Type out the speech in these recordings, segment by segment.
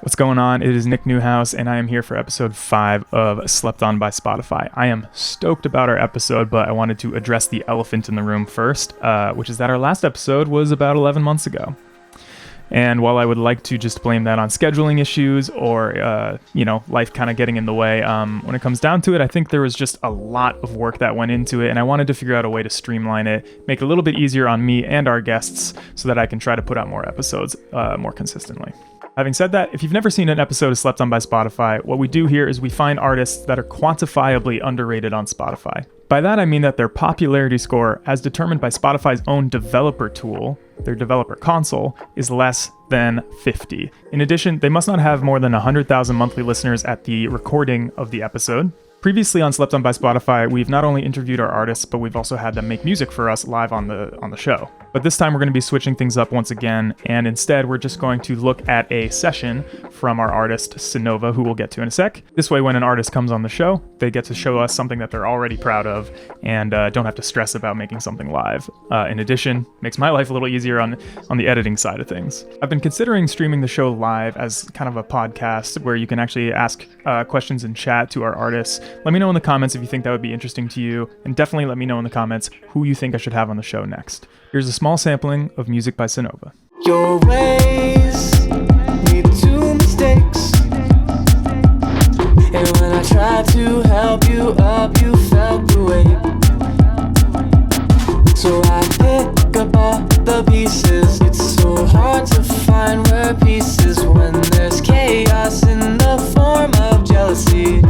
What's going on? It is Nick Newhouse, and I am here for episode 5 of Slept On by Spotify. I am stoked about our episode, but I wanted to address the elephant in the room first, which is that our last episode was about 11 months ago. And while I would like to just blame that on scheduling issues or, life kind of getting in the way, when it comes down to it, I think there was just a lot of work that went into it, and I wanted to figure out a way to streamline it, make it a little bit easier on me and our guests so that I can try to put out more episodes more consistently. Having said that, if you've never seen an episode of Slept On by Spotify, what we do here is we find artists that are quantifiably underrated on Spotify. By that I mean that their popularity score, as determined by Spotify's own developer tool, their developer console, is less than 50. In addition, they must not have more than 100,000 monthly listeners at the recording of the episode. Previously on Slept On by Spotify, we've not only interviewed our artists, but we've also had them make music for us live on the show. But this time we're going to be switching things up once again, and instead we're just going to look at a session from our artist Synova, who we'll get to in a sec. This way, when an artist comes on the show, they get to show us something that they're already proud of and don't have to stress about making something live. In addition, makes my life a little easier on the editing side of things. I've been considering streaming the show live as kind of a podcast where you can actually ask questions and chat to our artists. Let me know in the comments if you think that would be interesting to you, and definitely let me know in the comments who you think I should have on the show next. Here's a small sampling of music by Synova. Your ways lead to mistakes, and when I tried to help you up, you felt the weight. So I pick up all the pieces. It's so hard to find where peace is when there's chaos in the form of jealousy.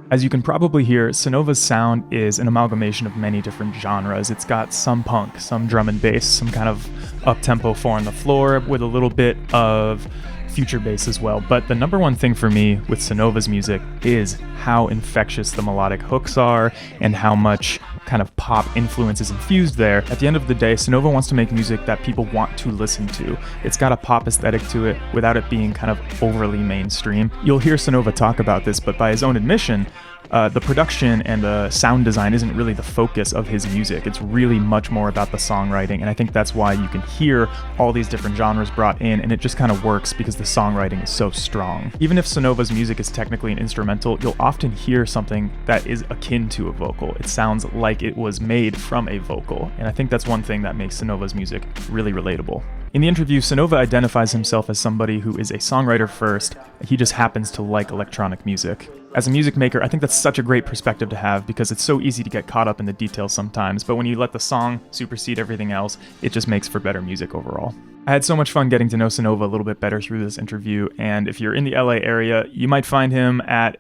As you can probably hear, Synova's sound is an amalgamation of many different genres. It's got some punk, some drum and bass, some kind of up-tempo 4 on the floor with a little bit of future bass as well. But the number one thing for me with Synova's music is how infectious the melodic hooks are and how much kind of pop influence is infused there. At the end of the day, Synova wants to make music that people want to listen to. It's got a pop aesthetic to it without it being kind of overly mainstream. You'll hear Synova talk about this, but by his own admission, the production and the sound design isn't really the focus of his music. It's really much more about the songwriting, and I think that's why you can hear all these different genres brought in, and it just kind of works because the songwriting is so strong. Even if Synova's music is technically an instrumental, you'll often hear something that is akin to a vocal. It sounds like it was made from a vocal, and I think that's one thing that makes Synova's music really relatable. In the interview, Synova identifies himself as somebody who is a songwriter first. He just happens to like electronic music. As a music maker, I think that's such a great perspective to have because it's so easy to get caught up in the details sometimes, but when you let the song supersede everything else, it just makes for better music overall. I had so much fun getting to know Synova a little bit better through this interview, and if you're in the LA area, you might find him at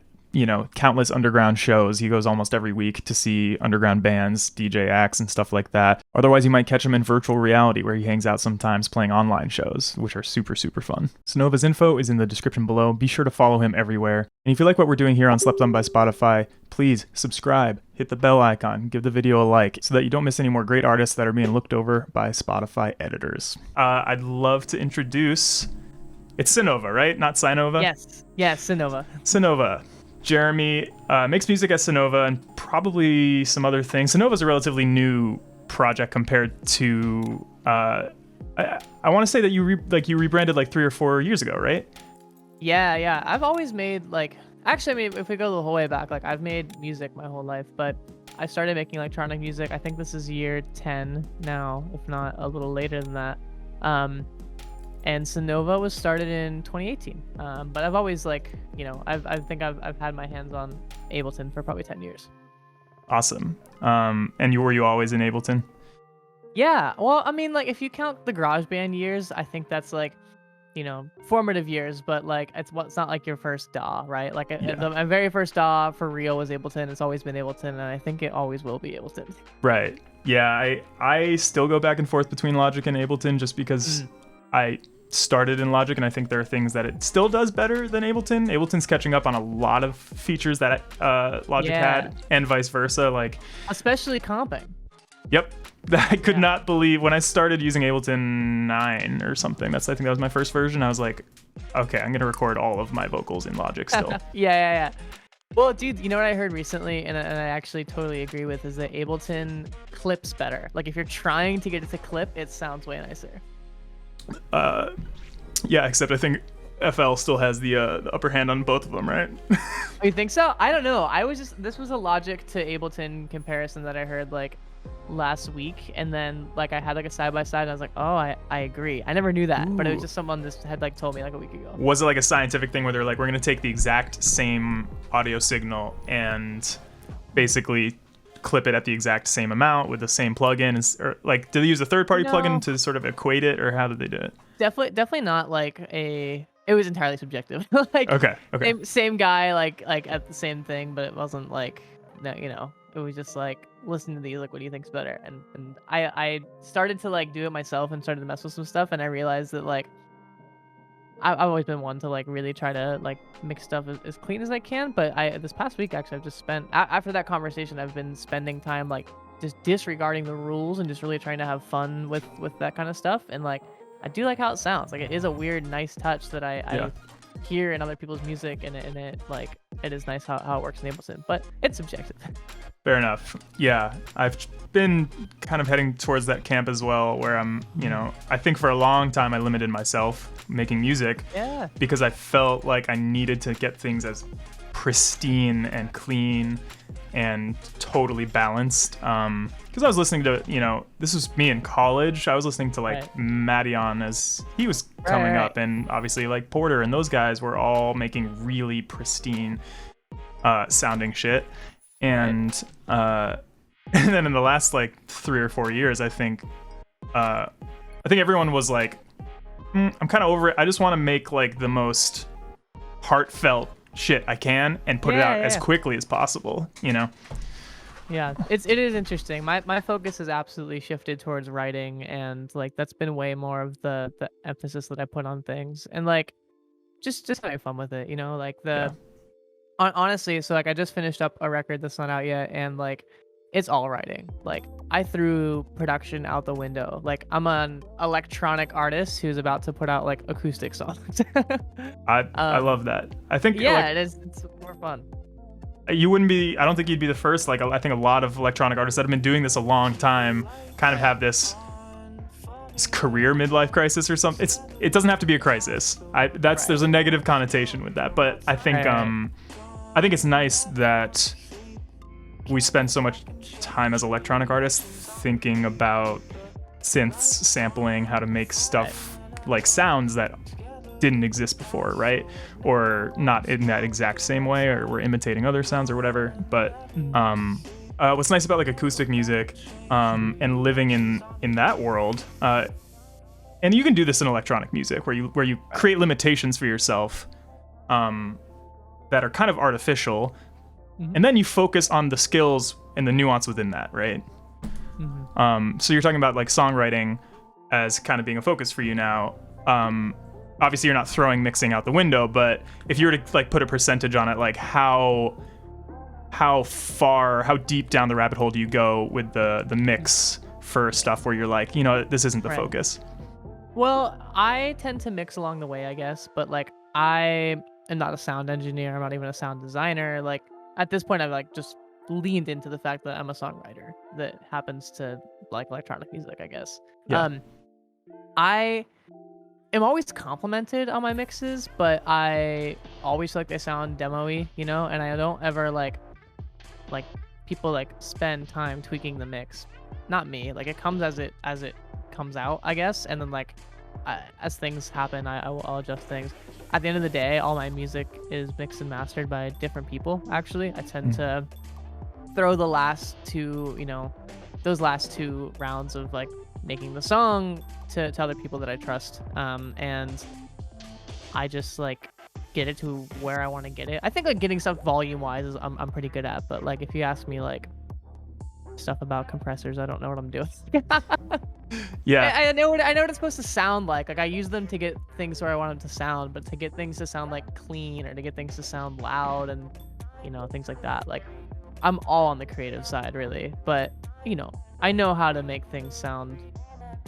countless underground shows. He goes almost every week to see underground bands, DJ acts, and stuff like that. Otherwise, you might catch him in virtual reality, where he hangs out sometimes playing online shows, which are super, super fun. Synova's info is in the description below. Be sure to follow him everywhere. And if you like what we're doing here on Slept On by Spotify, please subscribe, hit the bell icon, give the video a like, so that you don't miss any more great artists that are being looked over by Spotify editors. I'd love to introduce... It's Synova, right? Not Synova? Yes, Synova. Synova. Jeremy makes music at Synova and probably some other things. Synova's a relatively new project compared to... I want to say that you rebranded like 3 or 4 years ago, right? Yeah. I've always made actually, I mean, if we go the whole way back, I've made music my whole life, but I started making electronic music. I think this is year 10 now, if not a little later than that. And Synova was started in 2018. But I've always I think I've had my hands on Ableton for probably 10 years. Awesome. And were you always in Ableton? Yeah. Well, I mean, if you count the GarageBand years, I think that's formative years, but it's not like your first DAW, right? My very first DAW for real was Ableton. It's always been Ableton, and I think it always will be Ableton. Right. Yeah. I still go back and forth between Logic and Ableton just because I started in Logic, and I think there are things that it still does better than Ableton. Ableton's catching up on a lot of features that Logic had, and vice versa. Especially comping. Yep. I could not believe when I started using Ableton 9 or something. I think that was my first version. I was like, okay, I'm going to record all of my vocals in Logic still. Yeah. Well, dude, you know what I heard recently, and I actually totally agree with, is that Ableton clips better. If you're trying to get it to clip, it sounds way nicer. Yeah, except I think FL still has the upper hand on both of them, right? Oh, you think so? I don't know. This was a Logic to Ableton comparison that I heard last week, and then I had a side by side, and I was like, oh, I agree. I never knew that. Ooh. But it was just someone this had told me a week ago. Was it a scientific thing where they're we're gonna take the exact same audio signal and basically clip it at the exact same amount with the same plugin? Or did they use a third-party plugin to sort of equate it, or how did they do it? Definitely not it was entirely subjective. Okay. Same guy at the same thing, but it wasn't no, it was just listen to these, what do you think's better? And I started to do it myself and started to mess with some stuff, and I realized that I've always been one to really try to make stuff as clean as I can, but this past week actually I've just spent after that conversation, I've been spending time just disregarding the rules and just really trying to have fun with that kind of stuff. And I do like how it sounds. It is a weird, nice touch that I hear in other people's music, and it is nice how it works in Ableton, but it's subjective. Fair enough. Yeah, I've been kind of heading towards that camp as well, where I'm, I think for a long time I limited myself making music because I felt like I needed to get things as pristine and clean and totally balanced. Because I was listening to, this was me in college. I was listening to Madion as he was coming up, and obviously Porter and those guys were all making really pristine sounding shit. And then in the last 3 or 4 years, I think everyone was I'm kind of over it. I just want to make the most heartfelt shit I can and put it out as quickly as possible, Yeah, it is interesting. My focus has absolutely shifted towards writing, and that's been way more of the emphasis that I put on things, and just having fun with it, honestly. So I just finished up a record that's not out yet, and it's all writing. I threw production out the window. I'm an electronic artist who's about to put out acoustic songs. I love that. I think it is. It's more fun. You wouldn't be. I don't think you'd be the first. I think a lot of electronic artists that have been doing this a long time kind of have this career midlife crisis or something. It doesn't have to be a crisis. There's a negative connotation with that, but I think I think it's nice that we spend so much time as electronic artists thinking about synths, sampling, how to make stuff sounds that didn't exist before, right? Or not in that exact same way, or we're imitating other sounds or whatever. But what's nice about acoustic music and living in that world, and you can do this in electronic music where you create limitations for yourself, that are kind of artificial, Mhm. and then you focus on the skills and the nuance within that, right? So you're talking about like songwriting as kind of being a focus for you now. Obviously you're not throwing mixing out the window, but if you were to like put a percentage on it, like how deep down the rabbit hole do you go with the mix for stuff where you're like, this isn't the Right. focus? Well, I tend to mix along the way, I guess, but like I am not a sound engineer. I'm not even a sound designer. Like at this point, I've like just leaned into the fact that I'm a songwriter that happens to like electronic music, I guess. Yeah. I am always complimented on my mixes, but I always feel like they sound demo-y, and I don't ever like people like spend time tweaking the mix. Not me. Like it comes as it comes out, I guess, and then like as things happen, I'll adjust things. At the end of the day, all my music is mixed and mastered by different people. Actually, I tend to throw the last two, those last two rounds of like making the song to other people that I trust, and I just like get it to where I want to get it. I think like getting stuff volume wise is I'm pretty good at, but like if you ask me like stuff about compressors, I don't know what I'm doing. Yeah. I know what it's supposed to sound like. Like I use them to get things where I want them to sound, but to get things to sound like clean or to get things to sound loud and things like that. Like I'm all on the creative side really, but I know how to make things sound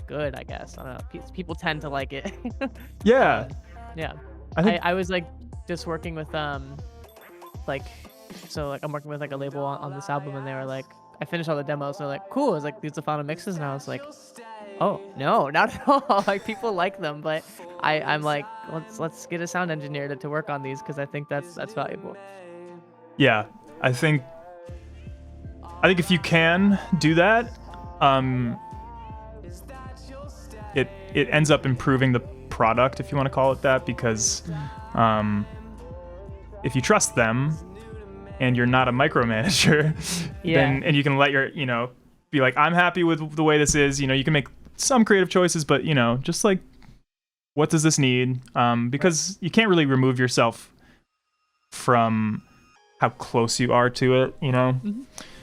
good, I guess. I don't know. People tend to like it. Yeah. Yeah. I I was like just working with like I'm working with like a label on this album, and they were like, I finished all the demos and they're like, cool, it's like these are the final mixes, and I was like, oh no, not at all. Like people like them, but I'm like, let's get a sound engineer to work on these because I think that's valuable. Yeah. I think if you can do that, it ends up improving the product, if you want to call it that, because if you trust them and you're not a micromanager, then and you can let your be like, I'm happy with the way this is. You can make some creative choices, but just like, what does this need? Because you can't really remove yourself from how close you are to it.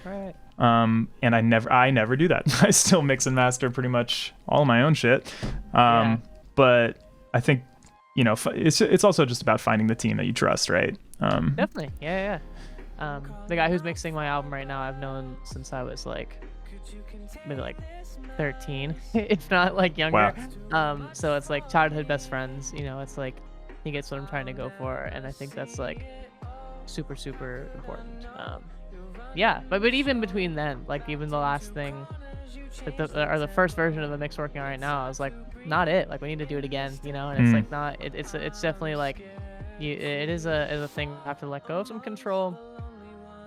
Right. And I never do that. I still mix and master pretty much all of my own shit. But I think it's also just about finding the team that you trust, right? Definitely. Yeah. The guy who's mixing my album right now, I've known since I was like maybe like 13, if not like younger. Wow. So it's like childhood best friends. It's like he gets what I'm trying to go for, and I think that's like super super important. Yeah, but even between then, like even the last thing, like the first version of the mix working on right now, I was like, not it. Like we need to do it again, and it's like not. It's definitely like, it is a thing you have to let go of some control.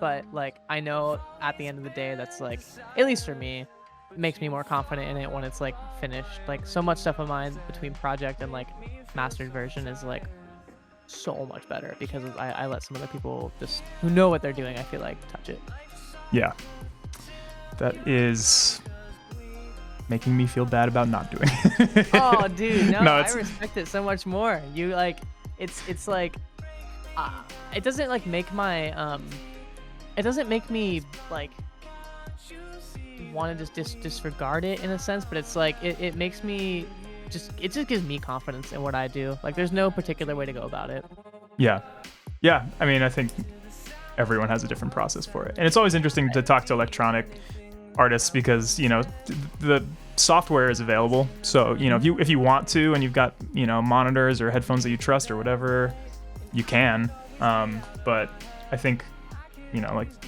But like I know at the end of the day, that's like, at least for me, it makes me more confident in it when it's like finished. Like so much stuff of mine between project and like mastered version is like so much better because I let some other people just who know what they're doing, I feel like, touch it. Yeah. That is making me feel bad about not doing it. Oh, dude, no, I respect it so much more. You like, it's like, it doesn't like make my, it doesn't make me like want to just disregard it in a sense, but it's like, it makes me it just gives me confidence in what I do. Like there's no particular way to go about it. Yeah. I mean, I think everyone has a different process for it, and it's always interesting to talk to electronic artists because the software is available. So if you want to, and you've got monitors or headphones that you trust or whatever, you can. But I think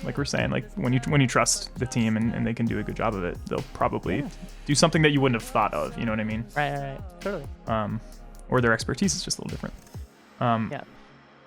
like we're saying, like when you trust the team and they can do a good job of it, they'll probably do something that you wouldn't have thought of. You know what I mean? Right. Totally. Or their expertise is just a little different. Yeah.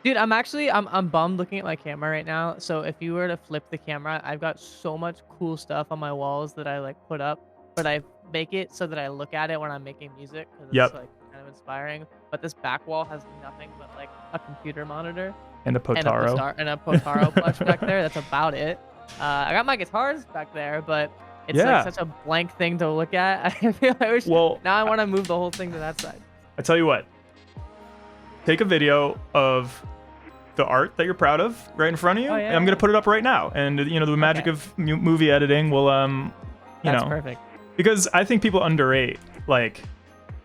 Dude, I'm bummed looking at my camera right now. So if you were to flip the camera, I've got so much cool stuff on my walls that I like put up, but I make it so that I look at it when I'm making music because it's like kind of inspiring. But this back wall has nothing but like a computer monitor and a Potaro and a Potaro plush back there. That's about it. I got my guitars back there, but it's like such a blank thing to look at. I feel I wish. Well, now I want to move the whole thing to that side. I tell you what. Take a video of the art that you're proud of right in front of you, Oh, yeah, and I'm gonna yeah. put it up right now. And the magic Okay. of movie editing will That's perfect. because I think people underrate like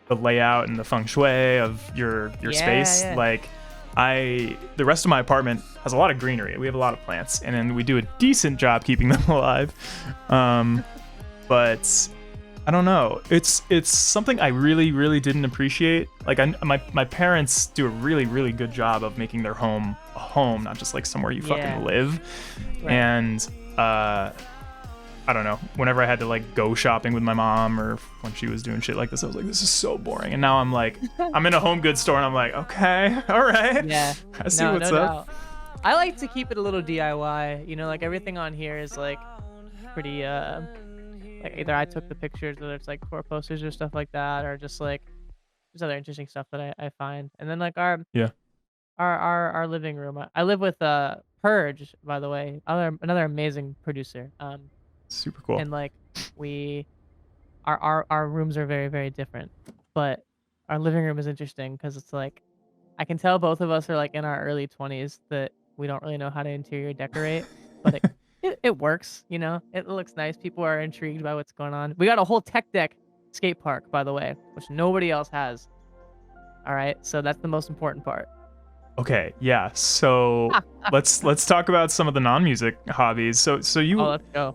the layout and the feng shui of your Yeah, space. yeah. Like the rest of my apartment has a lot of greenery. We have a lot of plants, and then we do a decent job keeping them alive. But I don't know. It's something I really didn't appreciate. Like my parents do a really good job of making their home a home, not just like somewhere you Yeah. fucking live. Right. And I don't know. Whenever I had to like go shopping with my mom, or when she was doing shit like this, I was like, this is so boring. And now I'm like, I'm in a home goods store and I'm like, okay, all right. Yeah. I see No what's up. doubt. I like to keep it a little DIY. You know, like everything on here is like pretty like either I took the pictures, whether it's like core posters or stuff like that, or just like there's other interesting stuff that I find. And then like Yeah. our living room. I live with Purge, by the way, another amazing producer. Super cool. And like we our rooms are very different, but our living room is interesting because it's like I can tell both of us are like in our early 20s that we don't really know how to interior decorate, but it works, you know. It looks nice. People are intrigued by what's going on. We got a whole tech deck skate park, by the way, which nobody else has. All right, so that's the most important part. Okay, yeah. So let's talk about some of the non-music hobbies. So Oh, you let's go.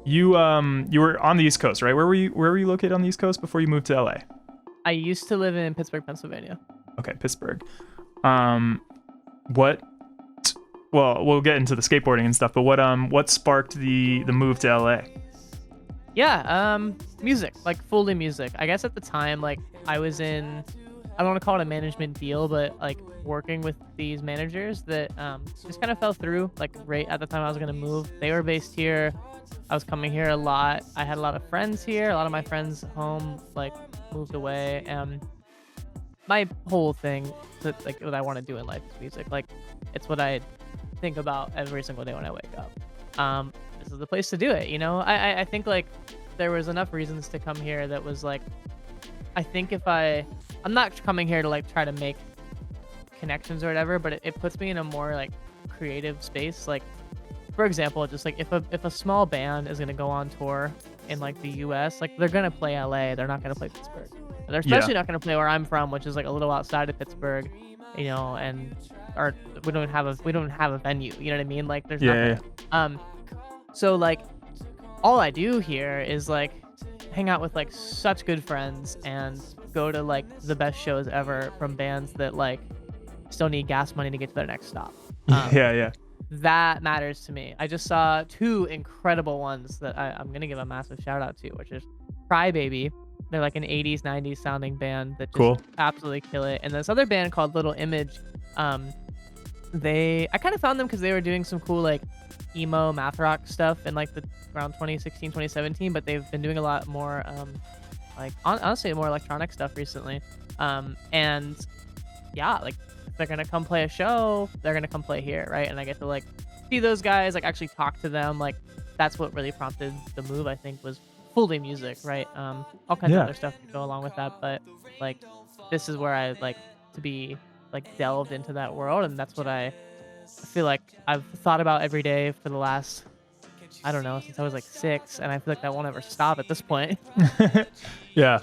you were on the East Coast, right? Where were you located on the East Coast before you moved to LA? I used to live in Pittsburgh, Pennsylvania. Okay, Pittsburgh. What? Well, we'll get into the skateboarding and stuff, but what sparked the move to LA? Yeah, music, like fully music. I guess at the time, like I was in, I don't want to call it a management deal, but like working with these managers that just kind of fell through. Like right at the time I was gonna move, they were based here. I was coming here a lot. I had a lot of friends here. A lot of my friends home like moved away, and my whole thing that like what I want to do in life is music. Like it's what I think about every single day when I wake up. This is the place to do it, you know. I think like there was enough reasons to come here that was like, I think if I'm not coming here to like try to make connections or whatever, but it puts me in a more like creative space. Like for example, just like if a small band is gonna go on tour in like the US, like they're gonna play LA, they're not gonna play Pittsburgh. They're especially not gonna play where I'm from, which is like a little outside of Pittsburgh, you know, and or we don't have a venue, you know what I mean? Like there's nothing. So like all I do here is like hang out with like such good friends and go to like the best shows ever from bands that like still need gas money to get to their next stop. Yeah. That matters to me. I just saw two incredible ones that I'm gonna give a massive shout out to, which is Crybaby. They're like an 80s, 90s sounding band that just absolutely kill it. And this other band called Little Image. I kind of found them because they were doing some cool like emo math rock stuff in like around 2016, 2017, but they've been doing a lot more like honestly more electronic stuff recently. And yeah, like if they're gonna come play a show, they're gonna come play here, right? And I get to like see those guys, like actually talk to them. Like that's what really prompted the move, I think, was fully music, right? All kinds of other stuff to go along with that, but like this is where I like to be like delved into that world, and that's what I feel like I've thought about every day for the last, I don't know, since I was like 6, and I feel like that won't ever stop at this point. Yeah.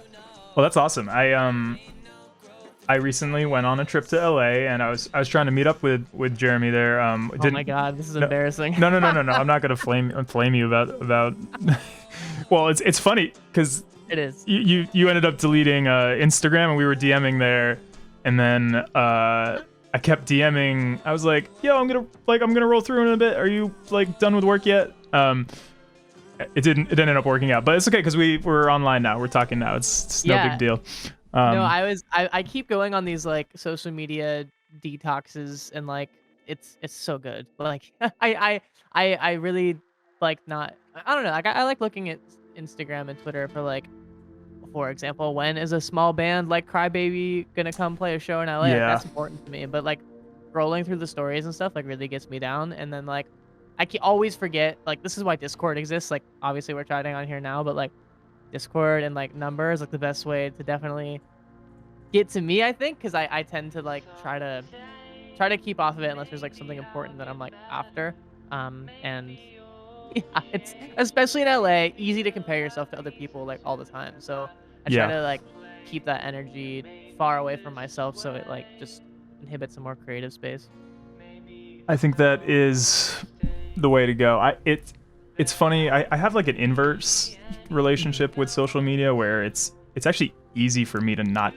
Well, that's awesome. I recently went on a trip to LA, and I was trying to meet up with Jeremy there. Oh my god, this is embarrassing. No. I'm not gonna flame you about. Well, it's funny because it is. You ended up deleting Instagram, and we were DMing there, and then I kept DMing. I was like, "Yo, I'm gonna roll through in a bit. Are you like done with work yet?" It didn't end up working out, but it's okay because we're online now. We're talking now. It's no big deal. No, I keep going on these like social media detoxes, and like it's so good. Like I really like not, I don't know, like I like looking at Instagram and Twitter for like, for example, when is a small band like Crybaby gonna come play a show in LA? Like, that's important to me. But like scrolling through the stories and stuff like really gets me down. And then like I can always forget, like this is why Discord exists. Like obviously we're chatting on here now, but like Discord and like numbers like the best way to definitely get to me, I think, because I tend to like try to try to keep off of it unless there's like something important that I'm like after. And yeah, it's especially in LA, easy to compare yourself to other people like all the time. So I try Yeah. to like keep that energy far away from myself so it like just inhibits a more creative space. I think that is the way to go. It's funny. I have like an inverse relationship with social media where it's actually easy for me to not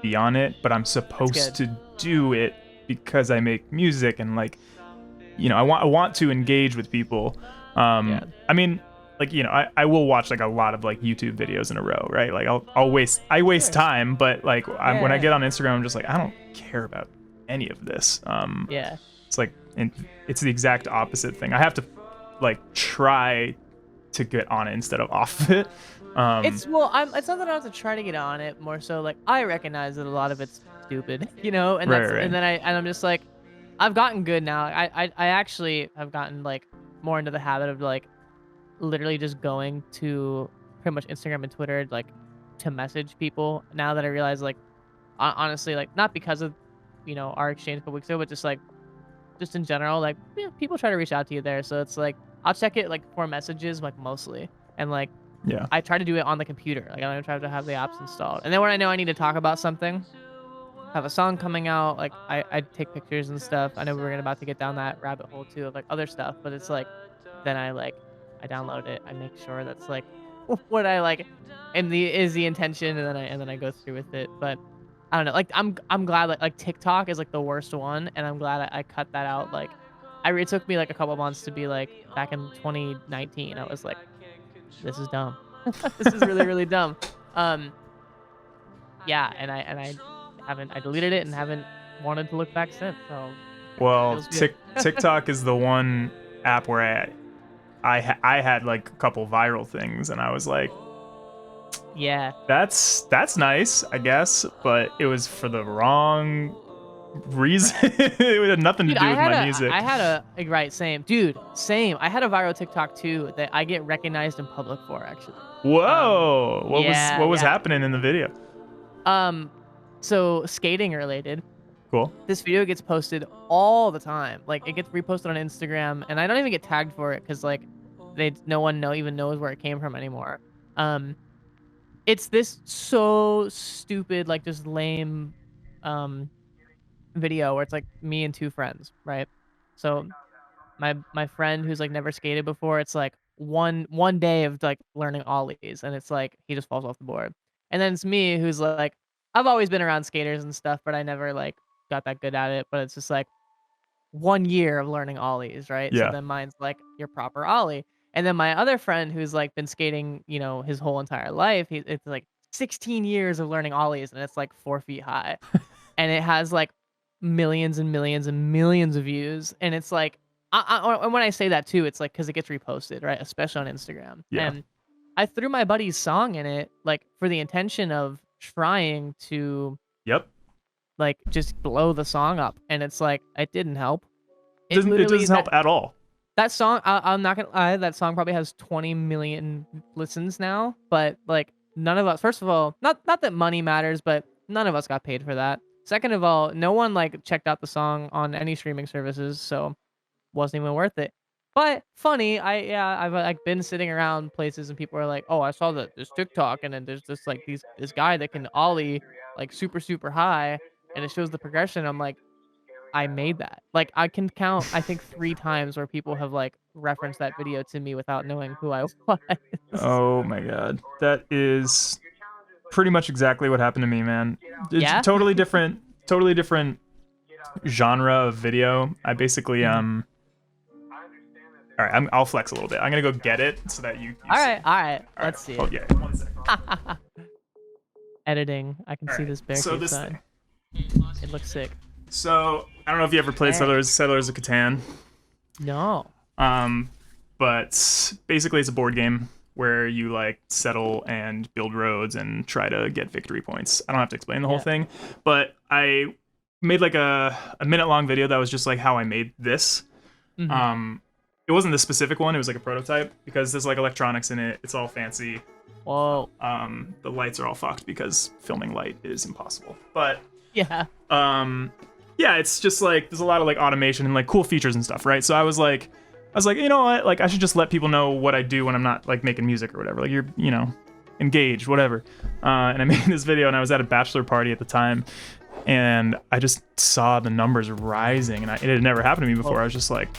be on it, but I'm supposed to do it because I make music and like, you know, I want to engage with people. Yeah. I mean, like, you know, I will watch like a lot of like YouTube videos in a row, right? Like I waste time, but like when I get on Instagram, I'm just like, I don't care about any of this. Yeah. It's like, it's the exact opposite thing. I have to like try to get on it instead of off of it. It's it's not that I have to try to get on it, more so like I recognize that a lot of it's stupid, you know, and Right. and then I'm just like, I've gotten good now. I actually have gotten like more into the habit of like literally just going to pretty much Instagram and Twitter like to message people now that I realize like honestly like not because of our exchange a couple weeks ago, but just in general like people try to reach out to you there, so it's like I'll check it like for messages like mostly, and like Yeah. I try to do it on the computer. Like I don't try to have the apps installed. And then when I know I need to talk about something, have a song coming out, like I take pictures and stuff. I know we're about to get down that rabbit hole too of like other stuff, but it's like then I download it. I make sure that's like what I like and is the intention, and then I go through with it. But I don't know. Like I'm glad like TikTok is like the worst one, and I'm glad I cut that out. Like it took me like a couple months to be like back in 2019. I was like, this is dumb. This is really, really dumb. Yeah, and I deleted it and haven't wanted to look back since. So Well, feels good. TikTok is the one app where I had like a couple viral things, and I was like, Yeah. that's nice, I guess, but it was for the wrong reason. It had nothing to Dude, do with my music. I had a right, same. Dude, same. I had a viral TikTok too that I get recognized in public for actually. Whoa! What was yeah. happening in the video? So skating related. Cool. This video gets posted all the time. Like it gets reposted on Instagram, and I don't even get tagged for it because like no one even knows where it came from anymore. It's this so stupid, like just lame, video where it's like me and two friends, right? So my friend who's like never skated before, it's like one day of like learning ollies, and it's like he just falls off the board. And then it's me who's like I've always been around skaters and stuff, but I never like got that good at it. But it's just like 1 year of learning ollies, right? So Yeah. then mine's like your proper ollie. And then my other friend who's like been skating, his whole entire life, it's like 16 years of learning ollies, and it's like 4 feet high. And it has like millions and millions and millions of views. And it's like, and when I say that too, it's like because it gets reposted, right? Especially on Instagram. Yeah. And I threw my buddy's song in it, like for the intention of trying to Yep. like just blow the song up, and it's like it didn't help. It doesn't help at all. That song, I'm not gonna lie, that song probably has 20 million listens now, but like none of us, first of all, not that money matters, but none of us got paid for that. Second of all, no one like checked out the song on any streaming services, so wasn't even worth it. But funny, I've like been sitting around places and people are like, oh, I saw this TikTok, and then there's this like this guy that can ollie like super super high, and it shows the progression. I'm like, I made that. Like I can count, I think 3 times where people have like referenced that video to me without knowing who I was. Oh my god, that is pretty much exactly what happened to me, man. It's Yeah? totally different genre of video. I basically all right, I'll flex a little bit. I'm gonna go get it so that you All see. right. Let's see Oh it. yeah, 1 second. Editing. I can see Alright, this bear so cave this sign. It looks sick. So I don't know if you ever played Hey. Settlers of Catan. No. But basically it's a board game where you like settle and build roads and try to get victory points. I don't have to explain the whole thing, but I made like a minute-long video that was just like how I made this. Mhm. It wasn't the specific one, it was like a prototype because there's like electronics in it. It's all fancy. Whoa. The lights are all fucked because filming light is impossible. But Yeah. yeah, it's just like there's a lot of like automation and like cool features and stuff, right? So I was like, you know what? Like I should just let people know what I do when I'm not like making music or whatever. Like you're, you know, engaged, whatever. And I made this video and I was at a bachelor party at the time, and I just saw the numbers rising, and it had never happened to me before. I was just like,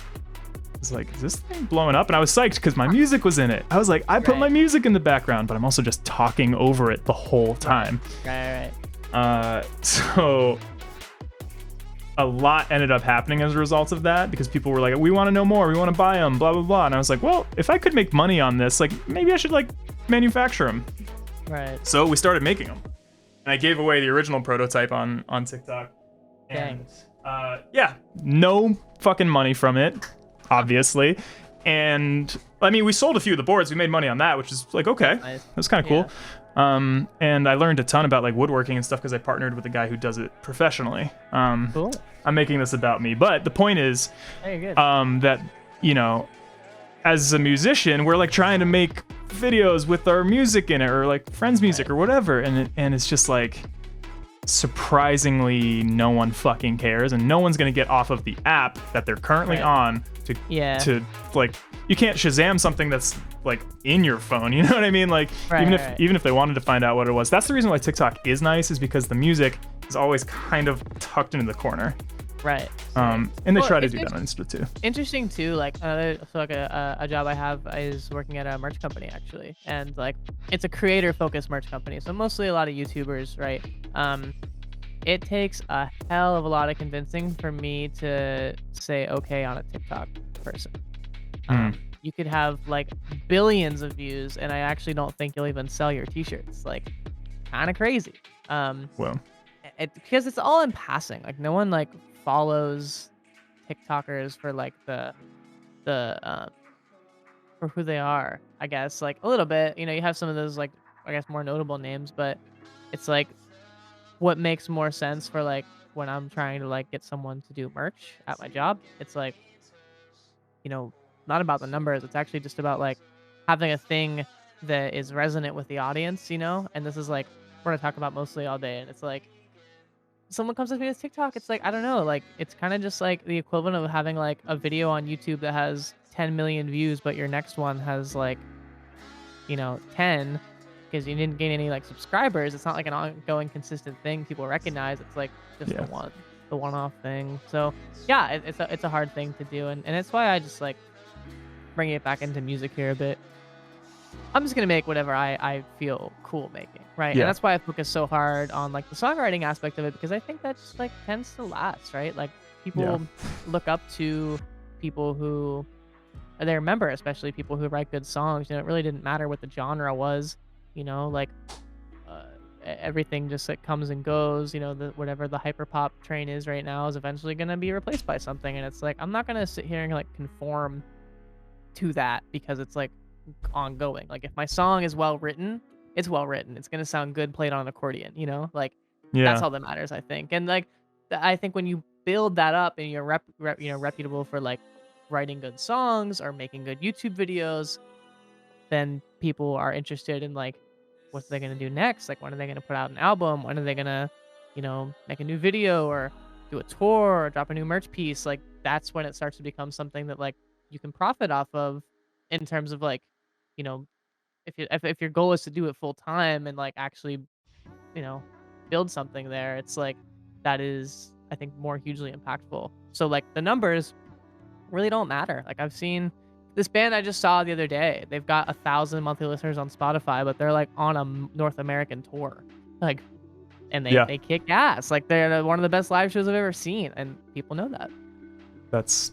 is this thing blowing up? And I was psyched because my music was in it. I was like, I put my music in the background, but I'm also just talking over it the whole time. Right. So a lot ended up happening as a result of that, because people were like, we want to know more, we want to buy them, blah blah blah. And I was like, well, if I could make money on this, like maybe I should like manufacture them. Right. So we started making them, and I gave away the original prototype on TikTok. And yeah, no fucking money from it, obviously. And I mean, we sold a few of the boards, we made money on that, which is like, okay, Nice. that's kind of cool. And I learned a ton about like woodworking and stuff because I partnered with a guy who does it professionally. Cool. I'm making this about me, but the point is Good. that, you know, as a musician, we're like trying to make videos with our music in it, or like friends' music or whatever, and it's just like surprisingly no one fucking cares, and no one's gonna get off of the app that they're currently on to like, you can't Shazam something that's like in your phone, you know what I mean? Like even if they wanted to find out what it was. That's the reason why TikTok is nice, is because the music is always kind of tucked into the corner. Right. And they try to do that on Insta too. Interesting too, like a job I have is working at a merch company actually, and like it's a creator focused merch company, so mostly a lot of YouTubers, right? It takes a hell of a lot of convincing for me to say okay on a TikTok person. You could have like billions of views, and I actually don't think you'll even sell your t-shirts. Like, kind of crazy. Well, because it's all in passing. Like, no one like follows TikTokers for like the for who they are, I guess. Like a little bit, you know, you have some of those like, I guess, more notable names, but it's like what makes more sense for like when I'm trying to like get someone to do merch at my job. It's like, you know, not about the numbers. It's actually just about like having a thing that is resonant with the audience, you know? And this is like, we're gonna talk about mostly all day. And it's like, someone comes to me with TikTok, it's like, I don't know, like it's kind of just like the equivalent of having like a video on YouTube that has 10 million views, but your next one has like, you know, 10, because you didn't gain any like subscribers. It's not like an ongoing consistent thing people recognize. It's like just the one-off thing. So yeah, it's a hard thing to do, and it's why I just like bringing it back into music here a bit. I'm just gonna make whatever I feel cool making, right? Yeah. And that's why I focus so hard on like the songwriting aspect of it, because I think that just like tends to last, right? Like people look up to people who they remember, especially people who write good songs. You know, it really didn't matter what the genre was, you know, like everything just like comes and goes. You know, whatever the hyperpop train is right now is eventually gonna be replaced by something, and it's like I'm not gonna sit here and like conform to that because it's like ongoing. Like if my song is well written, it's well written. It's gonna sound good played on an accordion, you know? Like that's all that matters, I think. And like I think when you build that up and you're reputable for like writing good songs or making good YouTube videos, then people are interested in like what they're gonna do next. Like when are they gonna put out an album? When are they gonna, you know, make a new video or do a tour or drop a new merch piece? Like that's when it starts to become something that like you can profit off of, in terms of like, you know, if your goal is to do it full time and like actually, you know, build something there, it's like that is, I think, more hugely impactful. So like the numbers really don't matter. Like I've seen this band I just saw the other day, they've got 1,000 monthly listeners on Spotify, but they're like on a North American tour, like, and they kick ass. Like they're one of the best live shows I've ever seen, and people know that. That's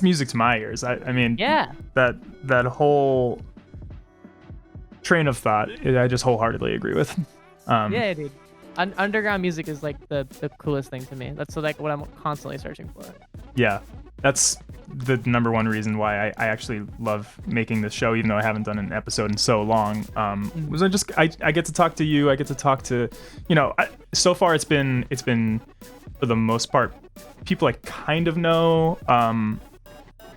music to my ears. I mean, that whole train of thought, I just wholeheartedly agree with. Yeah, dude. Underground music is like the coolest thing to me. That's like what I'm constantly searching for. Yeah, that's the number one reason why I actually love making this show, even though I haven't done an episode in so long. Was I get to talk to you. I get to talk to, you know, so far it's been for the most part people I kind of know,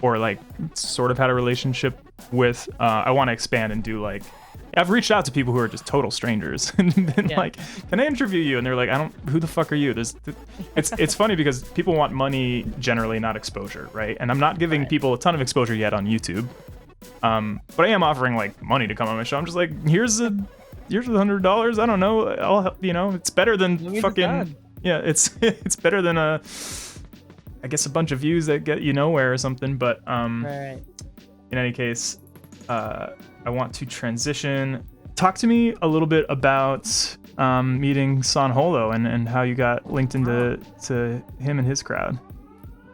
or like sort of had a relationship with. I want to expand and do like I've reached out to people who are just total strangers and been Yeah. like, "Can I interview you?" And they're like, Who the fuck are you?" It's funny because people want money generally, not exposure, right? And I'm not giving Right. people a ton of exposure yet on YouTube, but I am offering like money to come on my show. I'm just like, here's $100. I don't know. I'll help. It's better than No means it's fucking done. yeah. It's better than I guess a bunch of views that get you nowhere or something. But Right. in any case, I want to transition. Talk to me a little bit about meeting San Holo and how you got linked into to him and his crowd.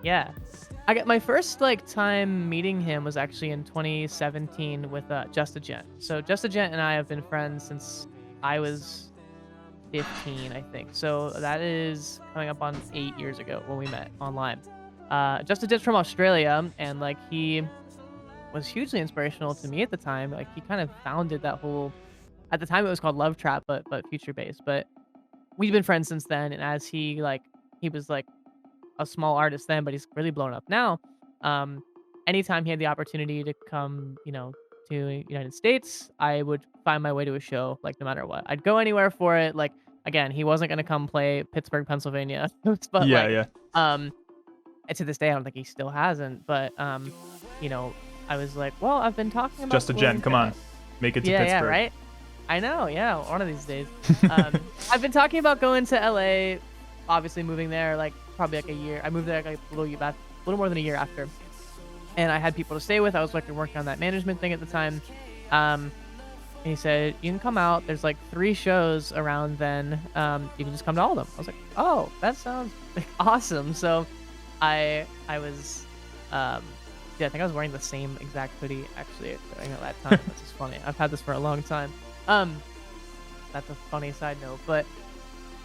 Yeah. I got my first like time meeting him was actually in 2017 with Just a Gent. So Just a Gent and I have been friends since I was 15, I think. So that is coming up on 8 years ago when we met online. Just a Gent's from Australia, and like he was hugely inspirational to me at the time. Like he kind of founded that whole. At the time, it was called Love Trap, but future based. But we've been friends since then, and as he was like a small artist then, but he's really blown up now. Um, Anytime he had the opportunity to come, to United States, I would find my way to a show, like no matter what. I'd go anywhere for it. Like again, he wasn't gonna come play Pittsburgh, Pennsylvania, but Yeah, like, yeah. um, and to this day, I don't think he still hasn't. But you know, I was like, well, I've been talking about Just a gent. going Come to on, make it to yeah, Pittsburgh. right. I know, yeah, one of these days. I've been talking about going to LA, obviously moving there like probably like a year. I moved there like a little more than a year after, and I had people to stay with. I was working on that management thing at the time. And he said, "You can come out. There's like 3 shows around then. You can just come to all of them." I was like, "Oh, that sounds like awesome." So, I was, yeah, I think I was wearing the same exact hoodie actually during that time. That's just funny. I've had this for a long time. That's a funny side note, but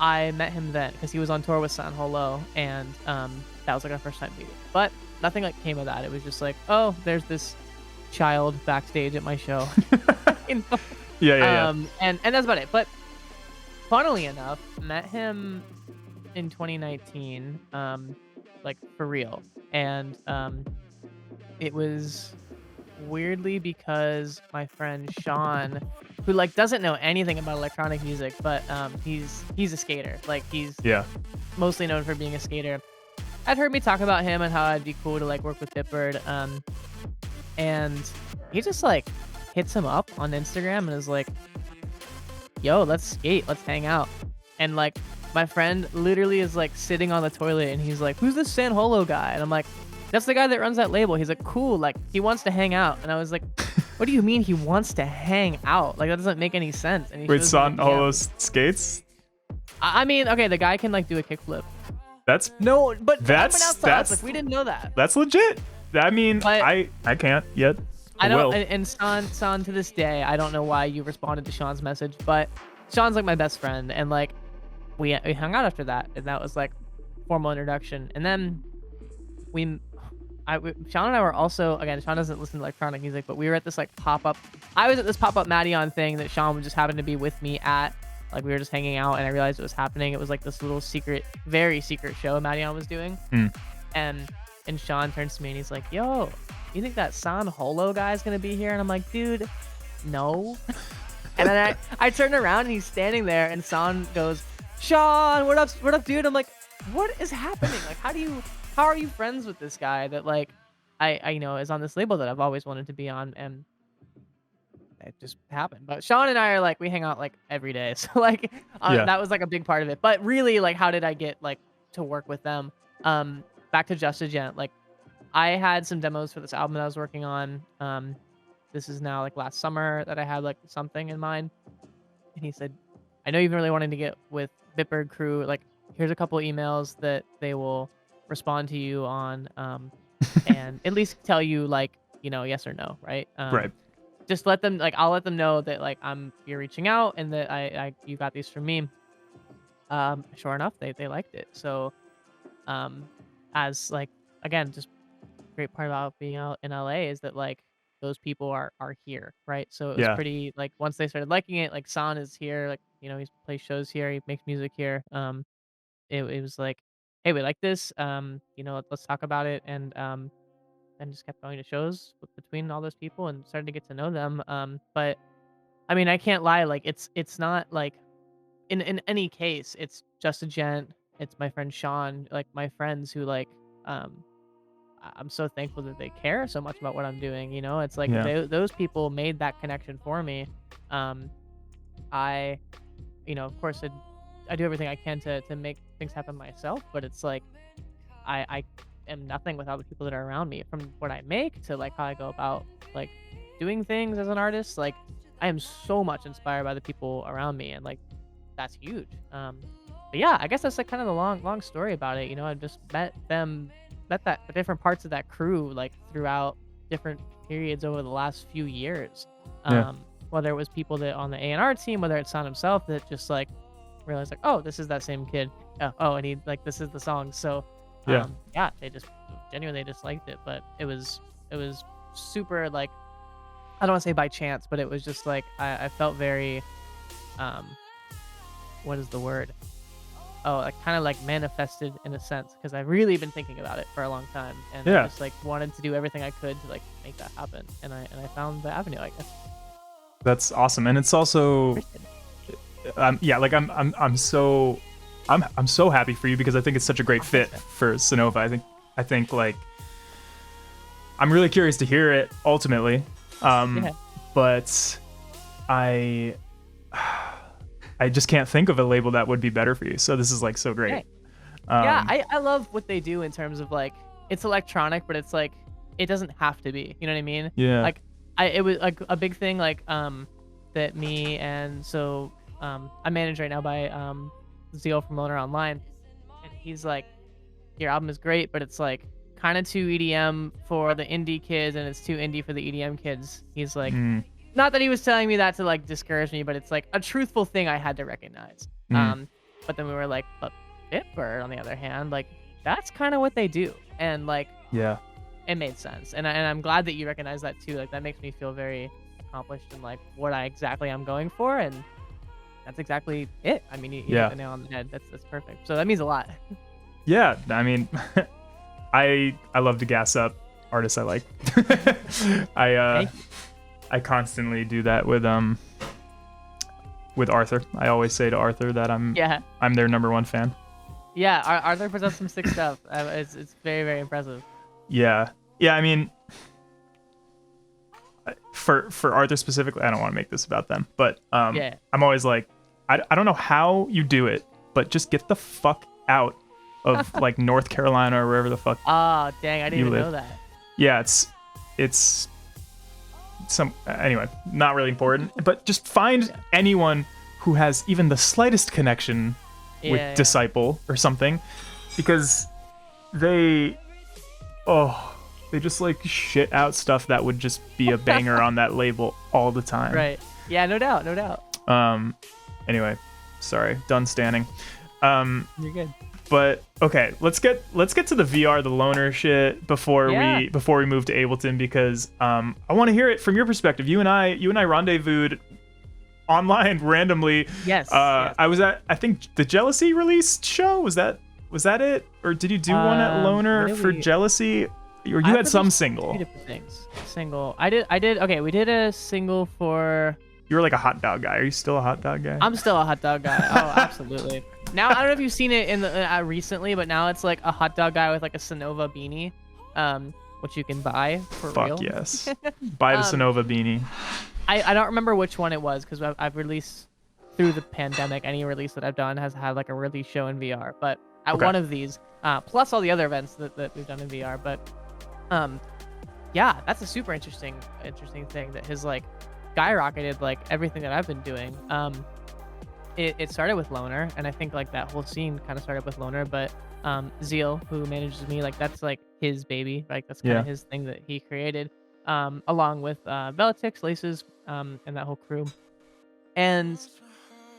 I met him then because he was on tour with San Holo, and that was like our first time meeting. But nothing like came of that. It was just like, oh, there's this child backstage at my show. You know? Yeah. And that's about it. But funnily enough, met him in 2019, like for real, and it was weirdly because my friend Sean, who like doesn't know anything about electronic music, but he's a skater. Like he's Yeah. mostly known for being a skater. I'd heard me talk about him and how I'd be cool to like work with Bitbird. And he just like hits him up on Instagram and is like, "Yo, let's skate, let's hang out." And like my friend literally is like sitting on the toilet and he's like, "Who's this San Holo guy?" And I'm like, "That's the guy that runs that label." He's like, "Cool, like he wants to hang out." And I was like, "What do you mean he wants to hang out? Like that doesn't make any sense." And he Wait, shows me San the DM. Holo skates? I mean, okay, the guy can like do a kickflip. That's No, but That's- like we didn't know that. legit. I mean, But- I can't yet. I don't, will. and San to this day, I don't know why you responded to Sean's message, but Sean's like my best friend, and like we hung out after that, and that was like formal introduction, and then Sean and I were also, again, Sean doesn't listen to electronic music, but we were at this like pop-up. I was at this pop-up Maddion thing that Sean would just happen to be with me at. Like we were just hanging out, and I realized it was happening. It was like this little secret, very secret show Maddion was doing, and Sean turns to me and he's like, "Yo, you think that San Holo guy's gonna be here?" And I'm like, "Dude, no." And then I turn around and he's standing there, and San goes, "Sean, what up, dude?" I'm like, "What is happening? Like, how are you friends with this guy that like I is on this label that I've always wanted to be on?" And it just happened. But Sean and I are like, we hang out like every day, so like Yeah. that was like a big part of it. But really, like, how did I get like to work with them? Back to Just a Gent, like I had some demos for this album that I was working on. This is now like last summer that I had like something in mind, and he said, "I know you've been really wanting to get with Bitbird crew. Like, here's a couple emails that they will respond to you on, and at least tell you like yes or no, right? Right. Just let them like I'll let them know that like you're reaching out and that I you got these from me." Sure enough, they liked it. So, as like again, just great part about being out in LA is that like those people are here, right? So it was Yeah. pretty like once they started liking it, like San is here, like he plays shows here, he makes music here. It was like, "Hey, we like this. Let's talk about it." And just kept going to shows between all those people and started to get to know them. But I mean, I can't lie. Like, it's not like in any case, it's just a gent. It's my friend Sean, like my friends who like um I'm so thankful that they care so much about what I'm doing. You know, it's like Yeah. those people made that connection for me. Um, I, of course, I do everything I can to make things happen myself, but it's like I am nothing without the people that are around me. From what I make to like how I go about like doing things as an artist, like I am so much inspired by the people around me, and like that's huge. But yeah, I guess that's like kind of the long story about it. I just met that different parts of that crew like throughout different periods over the last few years. Yeah. Whether it was people that on the A&R team, whether it's Son himself that just like realized like, oh, this is that same kid. Oh, and he like this is the song. So Yeah. yeah, they just genuinely disliked it, but it was super like I don't want to say by chance, but it was just like I felt very um what is the word? Oh, like kind of like manifested in a sense because I've really been thinking about it for a long time, and I Yeah. just like wanted to do everything I could to like make that happen, and I found the avenue. I guess. That's awesome. And it's also yeah, like I'm so happy for you because I think it's such a great fit for Synova. I think like I'm really curious to hear it ultimately. Yeah. But I just can't think of a label that would be better for you. So this is like so great. Hey. Yeah, I love what they do in terms of like it's electronic, but it's like it doesn't have to be. You know what I mean? Yeah. Like it was like a big thing like that me and so I'm managed right now by Zeal from Loner Online, and he's like, your album is great, but it's like kind of too EDM for the indie kids, and it's too indie for the EDM kids. He's like, not that he was telling me that to like discourage me, but it's like a truthful thing I had to recognize. But then we were like, but Bitbird, on the other hand, like that's kind of what they do, and like Yeah. it made sense, and I'm glad that you recognize that too. Like that makes me feel very accomplished in like what I exactly am going for, and that's exactly it. I mean, you hit the nail on the head. That's perfect. So that means a lot. Yeah. I mean, I love to gas up artists I like. I constantly do that with Arthur. I always say to Arthur that I'm their number one fan. Yeah, Arthur puts out some sick stuff. It's very, very impressive. Yeah. I mean, for Arthur specifically, I don't want to make this about them, but I'm always like, I don't know how you do it, but just get the fuck out of like North Carolina or wherever the fuck. Oh dang, I didn't even know that. Yeah, it's some anyway, not really important, but just find anyone who has even the slightest connection with Disciple or something, because they just like shit out stuff that would just be a banger on that label all the time. Right. Yeah, no doubt. Anyway, sorry, done standing. You're good. But okay, let's get to the VR, the loner shit before we move to Ableton, because I want to hear it from your perspective. You and I rendezvoused online randomly. Yes. I was at, I think, the Jealousy release show. Was that it, or did you do one at Loner for Jealousy, or you had some single? Two different things. Single. I did. Okay, we did a single for. You were like a hot dog guy. Are you still a hot dog guy? I'm still a hot dog guy. Oh, absolutely. Now I don't know if you've seen it in the recently, but now it's like a hot dog guy with like a Synova beanie, which you can buy for real. Fuck yes. Buy the Synova beanie. I don't remember which one it was because I've released through the pandemic. Any release that I've done has had like a release show in VR, but at one of these, plus all the other events that we've done in VR. But yeah, that's a super interesting thing that has like skyrocketed like everything that I've been doing. It started with Loner, and I think like that whole scene kind of started with Loner, but Zeal, who manages me, like that's like his baby, like that's kind of his thing that he created, along with Velatix, Laces, and that whole crew. And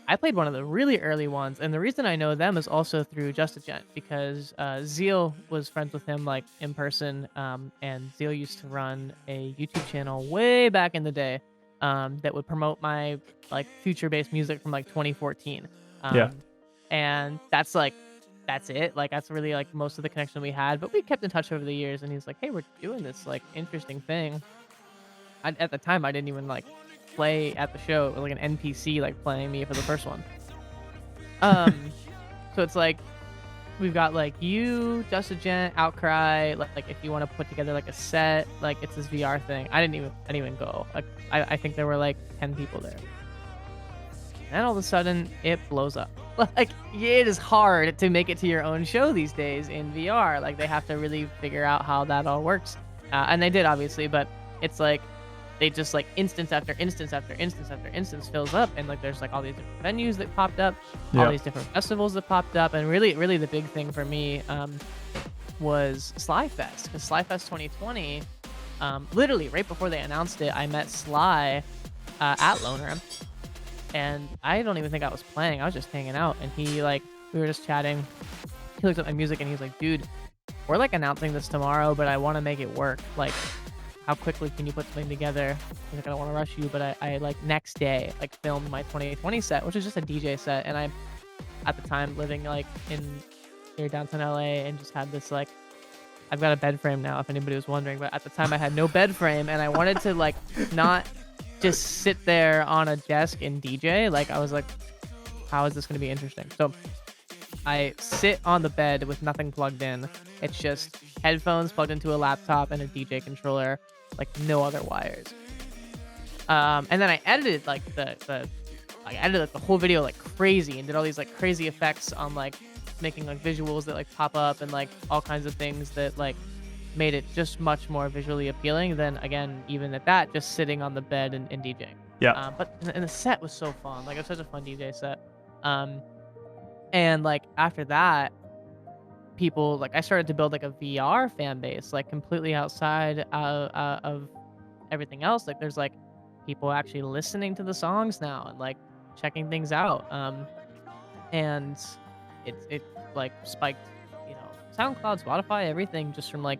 I played one of the really early ones, and the reason I know them is also through Just a Gent, because Zeal was friends with him like in person, and Zeal used to run a YouTube channel way back in the day that would promote my like future-based music from like 2014. And that's it. Like that's really like most of the connection we had, but we kept in touch over the years, and he's like, hey, we're doing this like interesting thing. At the time I didn't even like play at the show, like an NPC like playing me for the first one. So it's like we've got like you, Just a Gent, Outcry. Like if you want to put together like a set, like it's this VR thing. I didn't even go. Like I think there were like 10 people there. And all of a sudden, it blows up. Like, it is hard to make it to your own show these days in VR. Like, they have to really figure out how that all works. And they did, obviously, but it's like, they just, like, instance after instance after instance after instance fills up. And, like, there's, like, all these different venues that popped up, all these different festivals that popped up. And really, really the big thing for me was Slyfest. Because Slyfest 2020, literally, right before they announced it, I met Sly at Loner. And I don't even think I was playing. I was just hanging out. And he, like, we were just chatting. He looked at my music and he's like, dude, we're, like, announcing this tomorrow, but I want to make it work. Like, how quickly can you put something together? He's like, I don't want to rush you, but I like, next day, like, filmed my 2020 set, which is just a DJ set. And I'm, at the time, living, like, near downtown LA and just had this, like, I've got a bed frame now, if anybody was wondering. But at the time, I had no bed frame. And I wanted to, like, not just sit there on a desk and DJ. Like, I was like, how is this going to be interesting? So I sit on the bed with nothing plugged in. It's just headphones plugged into a laptop and a DJ controller, like no other wires. And then I edited like I edited like the whole video like crazy and did all these like crazy effects on like making like visuals that like pop up and like all kinds of things that like made it just much more visually appealing than, again, even at that, just sitting on the bed and DJing. Yeah. But and the set was so fun. Like, it was such a fun DJ set. And like after that, people, like, I started to build like a VR fan base, like completely outside of everything else. Like, there's like people actually listening to the songs now and like checking things out. And it like spiked, you know, SoundCloud, Spotify, everything, just from like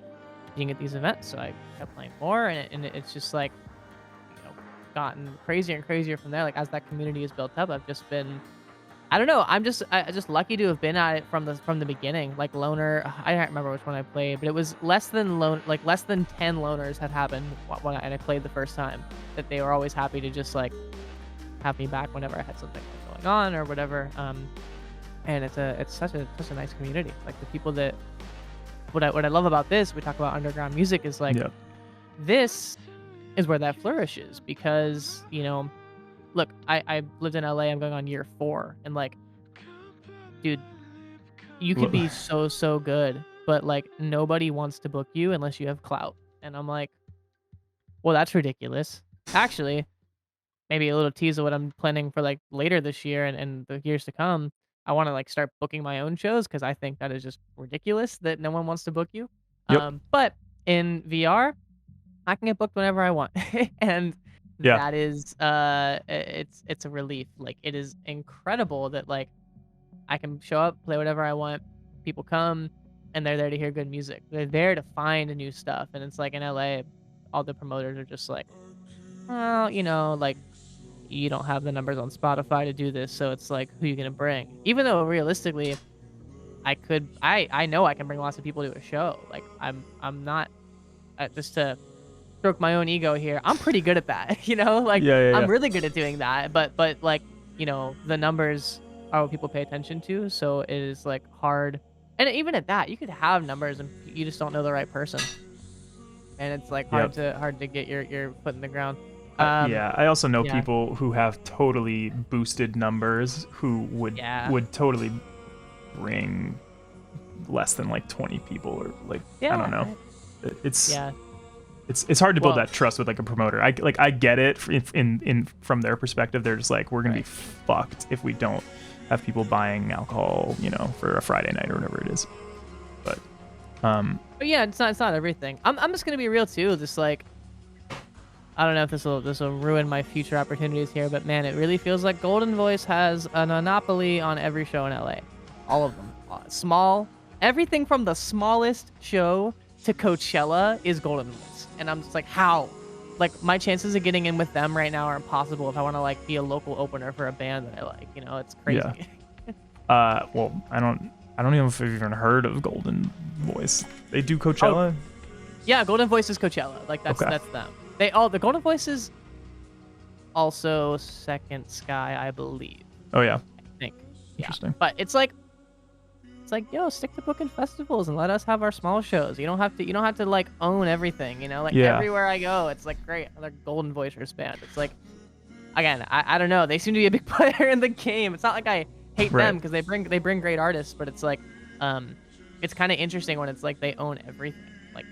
being at these events. So I kept playing more, and it's just like, you know, gotten crazier and crazier from there. Like, as that community is built up, I've just been, I don't know, I'm just lucky to have been at it from the beginning. Like Loner, I don't remember which one I played, but it was less than 10 loners had happened when I played the first time. That they were always happy to just like have me back whenever I had something going on or whatever. And it's such a nice community. Like, the people that, what I love about this, we talk about underground music, is like, this is where that flourishes. Because, you know, look, I lived in LA, I'm going on year 4, and like, dude, you could be so good, but like nobody wants to book you unless you have clout. And I'm like, well, that's ridiculous. Actually, maybe a little tease of what I'm planning for like later this year and the years to come. I want to like start booking my own shows, because I think that is just ridiculous that no one wants to book you. But in VR, I can get booked whenever I want. And that is it's a relief. Like, it is incredible that like I can show up, play whatever I want, people come, and they're there to hear good music. They're there to find new stuff. And it's like, in LA, all the promoters are just like, well, you know, like, you don't have the numbers on Spotify to do this, so it's like, who are you gonna bring? Even though realistically, I know I can bring lots of people to a show. Like, I'm not, just to stroke my own ego here, I'm pretty good at that. You know, like, I'm really good at doing that. But like, you know, the numbers are what people pay attention to, so it is like hard. And even at that, you could have numbers and you just don't know the right person, and it's like hard to get your foot in the ground. I also know people who have totally boosted numbers who would totally bring less than like 20 people, or like, I don't know. It's hard to build that trust with like a promoter. I get it in from their perspective. They're just like, we're gonna be fucked if we don't have people buying alcohol, you know, for a Friday night or whatever it is. But yeah, it's not everything. I'm just gonna be real too. Just like, I don't know if this will ruin my future opportunities here, but man, it really feels like Golden Voice has a monopoly on every show in LA. All of them. Small. Everything from the smallest show to Coachella is Golden Voice. And I'm just like, how? Like, my chances of getting in with them right now are impossible if I want to like be a local opener for a band that I like. You know, it's crazy. Well, I don't know if I've even heard of Golden Voice. They do Coachella? Yeah, Golden Voice is Coachella. Like, that's them. The Golden Voices, also Second Sky, I believe. Oh yeah, I think. Yeah. interesting. But it's like, yo, stick to booking festivals and let us have our small shows. You don't have to like own everything, you know? Like Yeah. everywhere I go, it's like great. Another Golden Voicers band. It's like, again, I don't know. They seem to be a big player in the game. It's not like I hate Right. them because they bring great artists, but it's like, it's kind of interesting when it's like they own everything, like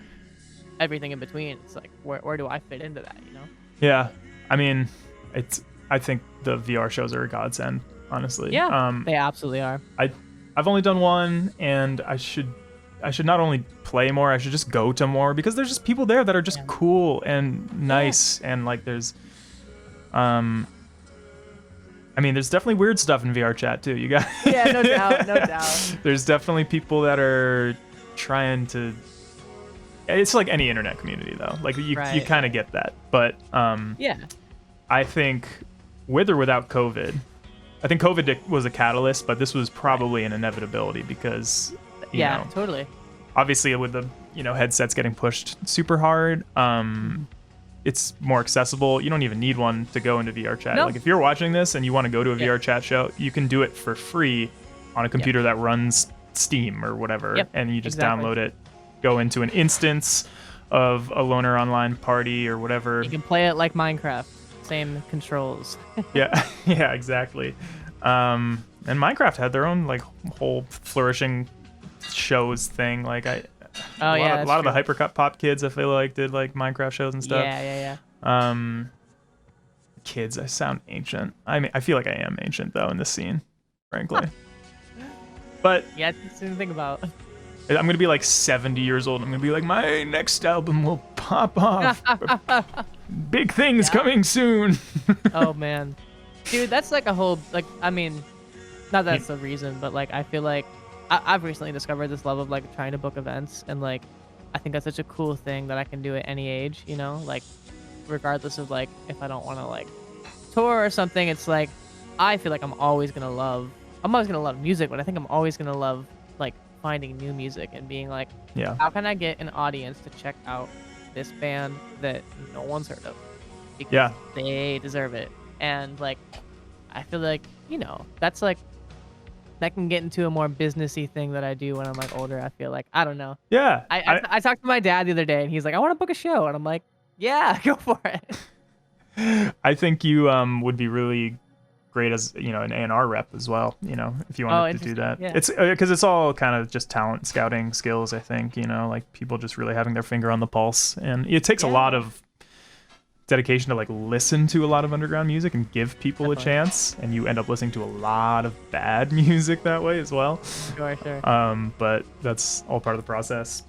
everything in between. It's like, where do I fit into that, you know? Yeah, I mean, I think the VR shows are a godsend, honestly. Yeah, they absolutely are. I've only done one, and I should not only play more, I should just go to more, because there's just people there that are just cool and nice, and like there's, I mean, there's definitely weird stuff in VR chat too. You got Yeah, no doubt. There's definitely people that are trying to. It's like any internet community though. Like you kind of get that, but yeah. I think with or without COVID, I think COVID was a catalyst, but this was probably an inevitability because you know, totally. obviously with the headsets getting pushed super hard, it's more accessible. You don't even need one to go into VR chat. No. Like if you're watching this and you want to go to a VR chat show, you can do it for free on a computer that runs Steam or whatever, and you just download it, go into an instance of a loner online party or whatever. You can play it like Minecraft, same controls. yeah, exactly. And Minecraft had their own like whole flourishing shows thing. Like a lot of the Hypercut Pop kids, I feel like, did like Minecraft shows and stuff. Yeah. Kids, I sound ancient. I mean, I feel like I am ancient though in this scene, frankly. But yeah, it's something to think about. I'm gonna be like 70 years old. I'm gonna be like, my next album will pop off. Big things coming soon. Oh man, dude, that's like a whole I mean, not that's the reason, but like I feel like I've recently discovered this love of like trying to book events, and like I think that's such a cool thing that I can do at any age, you know, like regardless of like if I don't want to like tour or something. It's like I feel like I'm always gonna love music, but I think I'm always gonna love like finding new music and being like, how can I get an audience to check out this band that no one's heard of because they deserve it. And like I feel like, you know, that's like that can get into a more businessy thing that I do when I'm like older. I feel like, I don't know. Yeah. I talked to my dad the other day and he's like, I want to book a show, and I'm like, yeah, go for it. I think you would be really great as an A&R rep as well, if you wanted to do that. It's because it's all kind of just talent scouting skills, I think, like people just really having their finger on the pulse, and it takes a lot of dedication to like listen to a lot of underground music and give people a chance, and you end up listening to a lot of bad music that way as well. Sure. But that's all part of the process.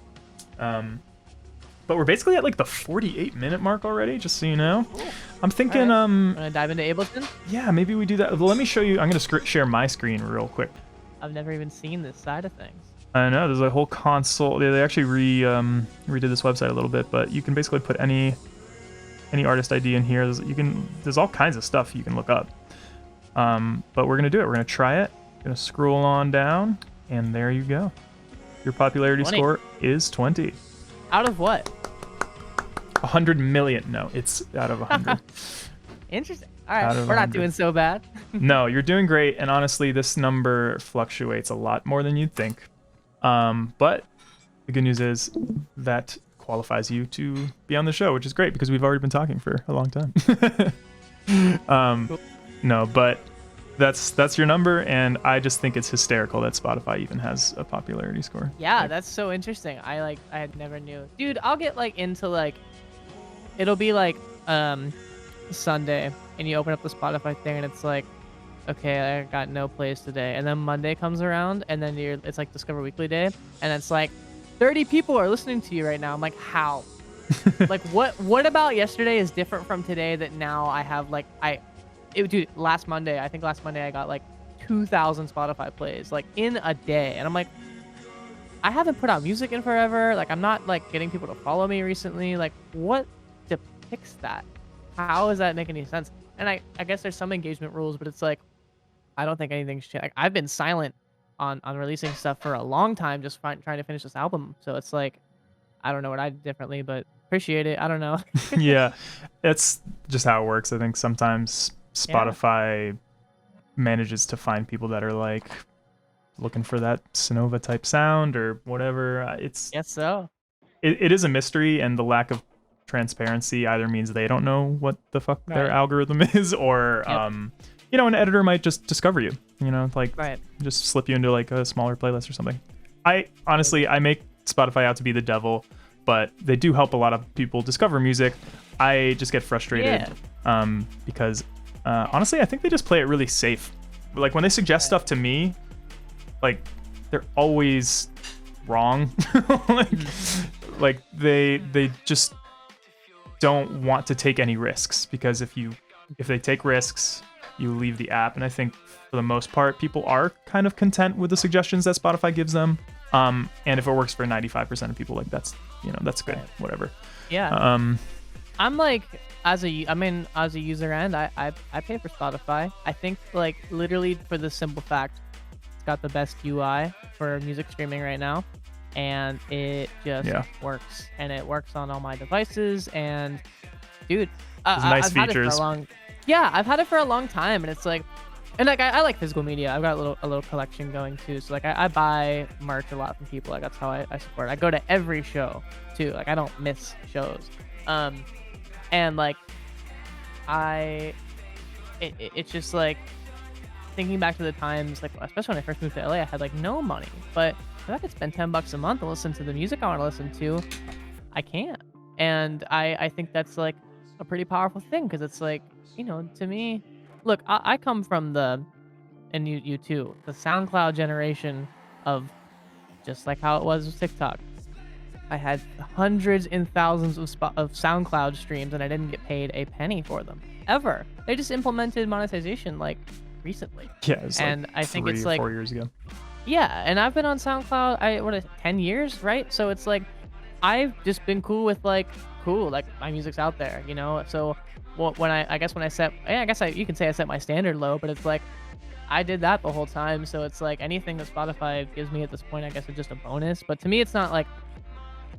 But we're basically at like the 48-minute mark already, just so you know. Cool. I'm thinking, wanna dive into Ableton? Yeah, maybe we do that. Well, let me show you. I'm gonna share my screen real quick. I've never even seen this side of things. I know there's a whole console. They actually redid this website a little bit, but you can basically put any artist ID in here. There's all kinds of stuff you can look up. But we're gonna do it. We're gonna try it. Gonna scroll on down, and there you go. Your popularity 20. score is 20. Out of what? 100 million. No, it's out of 100. Interesting. All right, we're not doing so bad. No, you're doing great, and honestly, this number fluctuates a lot more than you'd think. But the good news is that qualifies you to be on the show, which is great because we've already been talking for a long time. Cool. No, but that's your number, and I just think it's hysterical that Spotify even has a popularity score. Yeah, that's so interesting. I never knew. Dude, I'll get like into like, it'll be like Sunday and you open up the Spotify thing and it's like, okay, I got no plays today. And then Monday comes around and then it's like Discover Weekly Day and it's like 30 people are listening to you right now. I'm like, how? Like what about yesterday is different from today that now I have like dude, last Monday I got like 2,000 Spotify plays like in a day, and I'm like, I haven't put out music in forever. Like I'm not like getting people to follow me recently. Like what depicts that? How does that make any sense? And I guess there's some engagement rules, but it's like I don't think anything's changed. Like, I've been silent on releasing stuff for a long time, just trying to finish this album. So it's like I don't know what I did differently, but appreciate it. I don't know. Yeah, it's just how it works. I think sometimes Yeah. Spotify manages to find people that are like looking for that Synova type sound or whatever. Guess so. It is a mystery, and the lack of transparency either means they don't know what the fuck their Right. algorithm is, or Yep. an editor might just discover you. Like Right. just slip you into like a smaller playlist or something. I honestly I make Spotify out to be the devil, but they do help a lot of people discover music. I just get frustrated because honestly I think they just play it really safe. Like when they suggest stuff to me, like they're always wrong. like like they just don't want to take any risks, because if they take risks, you leave the app. And I think for the most part people are kind of content with the suggestions that Spotify gives them. And if it works for 95% of people, like that's that's good. Right. Whatever. Yeah. I'm like, as a user end, I pay for Spotify. I think like literally for the simple fact it's got the best UI for music streaming right now, and it just works, and it works on all my devices. And dude, There's nice I've had it for features. I've had it for a long time, and it's like, and like I like physical media. I've got a little collection going too. So like I buy merch a lot from people. Like that's how I support. I go to every show too. Like I don't miss shows. And like it's just like thinking back to the times, like especially when I first moved to LA, I had like no money, but if I could spend $10 a month and listen to the music I want to listen to, I can't. And I think that's like a pretty powerful thing, because it's like, to me, look, I come from and you too, the SoundCloud generation of, just like how it was with TikTok. I had hundreds and thousands of SoundCloud streams, and I didn't get paid a penny for them ever. They just implemented monetization like recently. Yeah, it's and like I think 3 it's or like 4 years ago. yeah, and I've been on SoundCloud 10 years, right? So it's like I've just been cool with like my music's out there, So when I set, you can say I set my standard low, but it's like I did that the whole time. So it's like anything that Spotify gives me at this point, I guess, is just a bonus. But to me, it's not like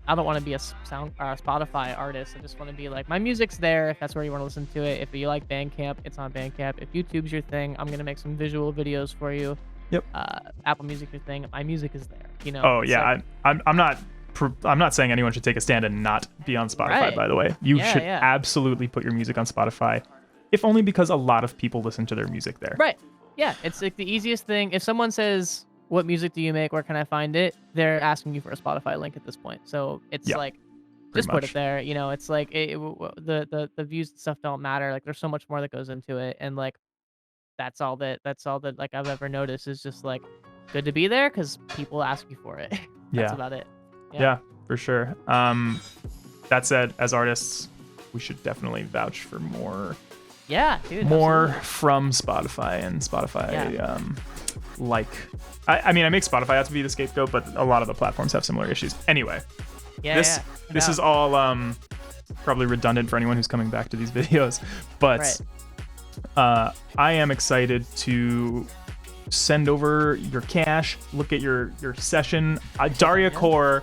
I don't want to be a Spotify artist. I just want to be like, my music's there if that's where you want to listen to it. If you like Bandcamp, it's on Bandcamp. If YouTube's your thing, I'm gonna make some visual videos for you. Yep. Apple Music your thing, my music is there. Oh It's yeah, like, I'm not saying anyone should take a stand and not be on Spotify. Right. By the way, you Yeah, should yeah. absolutely put your music on Spotify, if only because a lot of people listen to their music there. right. Yeah, it's like the easiest thing. If someone says, what music do you make, where can I find it, they're asking you for a Spotify link at this point. So it's like, just put much. it there. It's like the views and stuff don't matter. Like there's so much more that goes into it, and like that's all that like I've ever noticed is just like good to be there because people ask you for it. That's Yeah. about it. Yeah, for sure. That said, as artists, we should definitely vouch for more Yeah, dude. more absolutely. from Spotify and Spotify. Yeah. I mean, I make Spotify out to be the scapegoat, but a lot of the platforms have similar issues. Anyway, Yeah, this yeah. is all probably redundant for anyone who's coming back to these videos, but I am excited to send over your cash, look at your session. Daria-core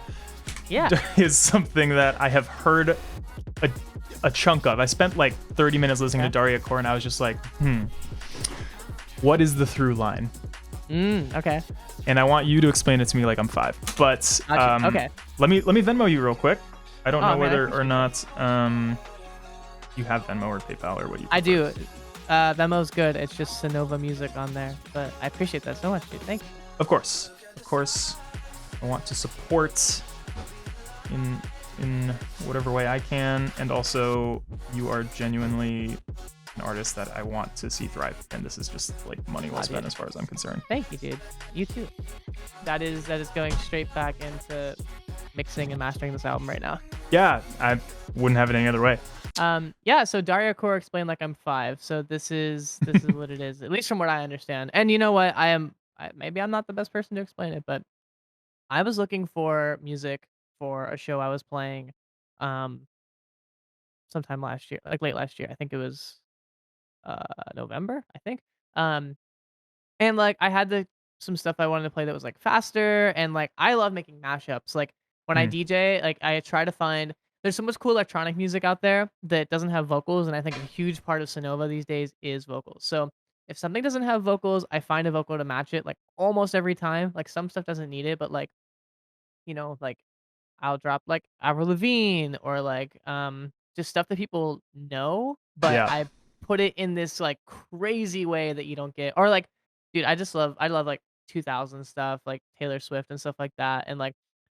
Yeah. is something that I have heard a chunk of. I spent like 30 minutes listening to Daria-core, and I was just like, what is the through line? Okay. And I want you to explain it to me like I'm 5. But Gotcha. Okay. let me Venmo you real quick. I don't know man, I whether or appreciate not you have Venmo or PayPal or what you prefer. I do. Venmo's good. It's just Synova music on there, but I appreciate that so much, dude. Thank you. Of course. I want to support in whatever way I can, and also you are genuinely an artist that I want to see thrive, and this is just like money well spent dude. as far as I'm concerned. Thank you, dude. You too. That is going straight back into mixing and mastering this album right now. Yeah, I wouldn't have it any other way. Yeah, so Daria-core explained like I'm 5. So this is what it is, at least from what I understand. And you know what? Maybe I'm not the best person to explain it, but I was looking for music for a show I was playing sometime last year, like late last year. I think it was November, I think. And like I had some stuff I wanted to play that was like faster, and like I love making mashups. Like when I DJ, like I try to find there's so much cool electronic music out there that doesn't have vocals, and I think a huge part of Synova these days is vocals. So if something doesn't have vocals, I find a vocal to match it like almost every time. Like some stuff doesn't need it, but like, like I'll drop like Avril Lavigne or like just stuff that people know, but Yeah. I put it in this like crazy way that you don't get. Or like, dude, I love like 2000 stuff, like Taylor Swift and stuff like that, and like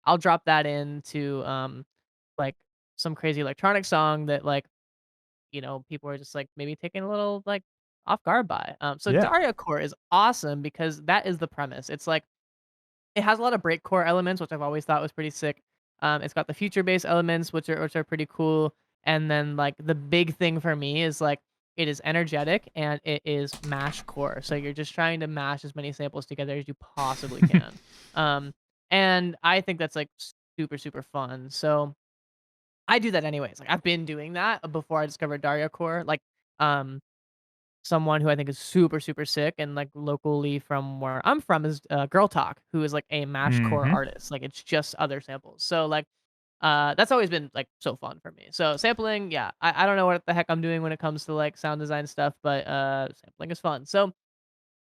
I'll drop that into like some crazy electronic song that like people are just like maybe taking a little like off guard by. So Yeah. Daria-core is awesome because that is the premise. It's like it has a lot of breakcore elements, which I've always thought was pretty sick. It's got the future bass elements, which are pretty cool. And then like the big thing for me is like it is energetic and it is mash core. So you're just trying to mash as many samples together as you possibly can. um, and I think that's like super super fun. So I do that anyways. Like I've been doing that before I discovered Daria Core. Like um someone who I think is super, super sick and like locally from where I'm from is Girl Talk, who is like a mashcore Mm-hmm. artist. Like it's just other samples. So like that's always been like so fun for me. So sampling, yeah, I don't know what the heck I'm doing when it comes to like sound design stuff, but sampling is fun. So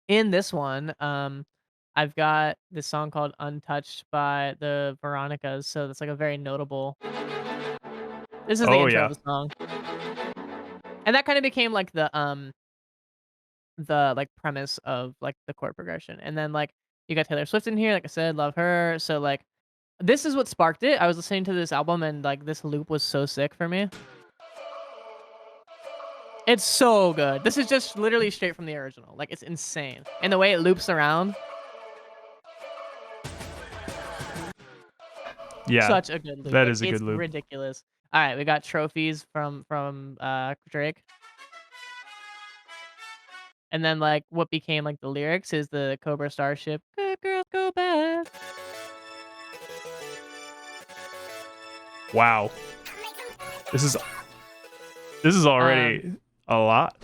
in this one, I've got this song called Untouched by the Veronicas. So that's like a very notable. This is the Oh intro of yeah. the song. And that kind of became like the like premise of like the chord progression. And then like you got Taylor Swift in here, like I said, love her. So like this is what sparked it. I was listening to this album and like this loop was so sick for me. It's so good. This is just literally straight from the original. Like it's insane. And the way it loops around, Yeah. such a good loop. That Like is a good it's loop. ridiculous. All right, we got trophies from Drake. And then like what became like the lyrics is the Cobra Starship. Good girls go bad. Wow. This is Um already a lot.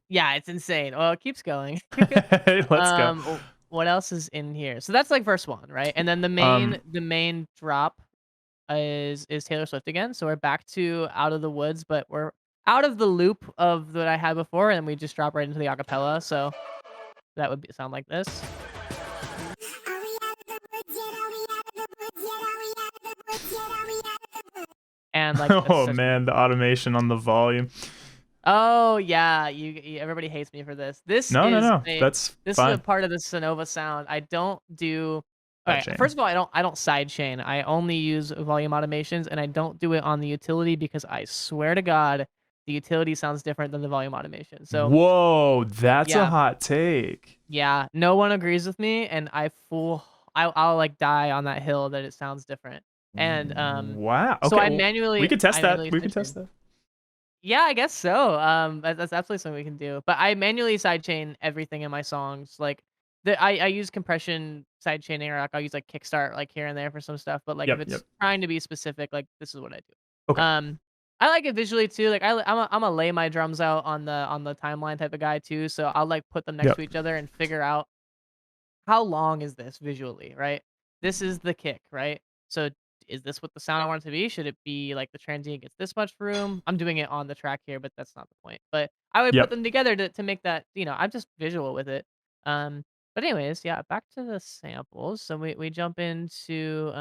Yeah, it's insane. Well, it keeps going. Let's go. What else is in here? So that's like verse 1, right? And then the main Um, the main drop is Taylor Swift again. So we're back to Out of the Woods, but we're out of the loop of that I had before, and we just drop right into the acapella. So that would sound like this. And like that's oh such a man, the automation on the volume. Oh yeah, everybody hates me for this. No, no, no. That's This is a fine. part of the Synova sound. I don't do. Okay, Sidechain. first of all, I don't sidechain. I only use volume automations, and I don't do it on the utility because I swear to God, the utility sounds different than the volume automation. So Whoa, that's a yeah, hot take. yeah, no one agrees with me, and I'll like die on that hill that it sounds different. And Wow. so Okay, well, we could test I that. manually We could sidechain. test that. Yeah, I guess so. That's absolutely something we can do. But I manually sidechain everything in my songs. Like, I use compression sidechaining, or like I'll use like kickstart like here and there for some stuff. But like if Yep, yep. it's trying to be specific, like this is what I do. Okay. I like it visually too. Like I'm a lay my drums out on the timeline type of guy too. So I'll like put them next Yep. to each other and figure out how long is this visually, right? This is the kick, right? So is this what the sound I want it to be? Should it be like the transient gets this much room? I'm doing it on the track here, but that's not the point. But I would put Yep. them together to make that, I'm just visual with it. But anyways, yeah, back to the samples. So we jump into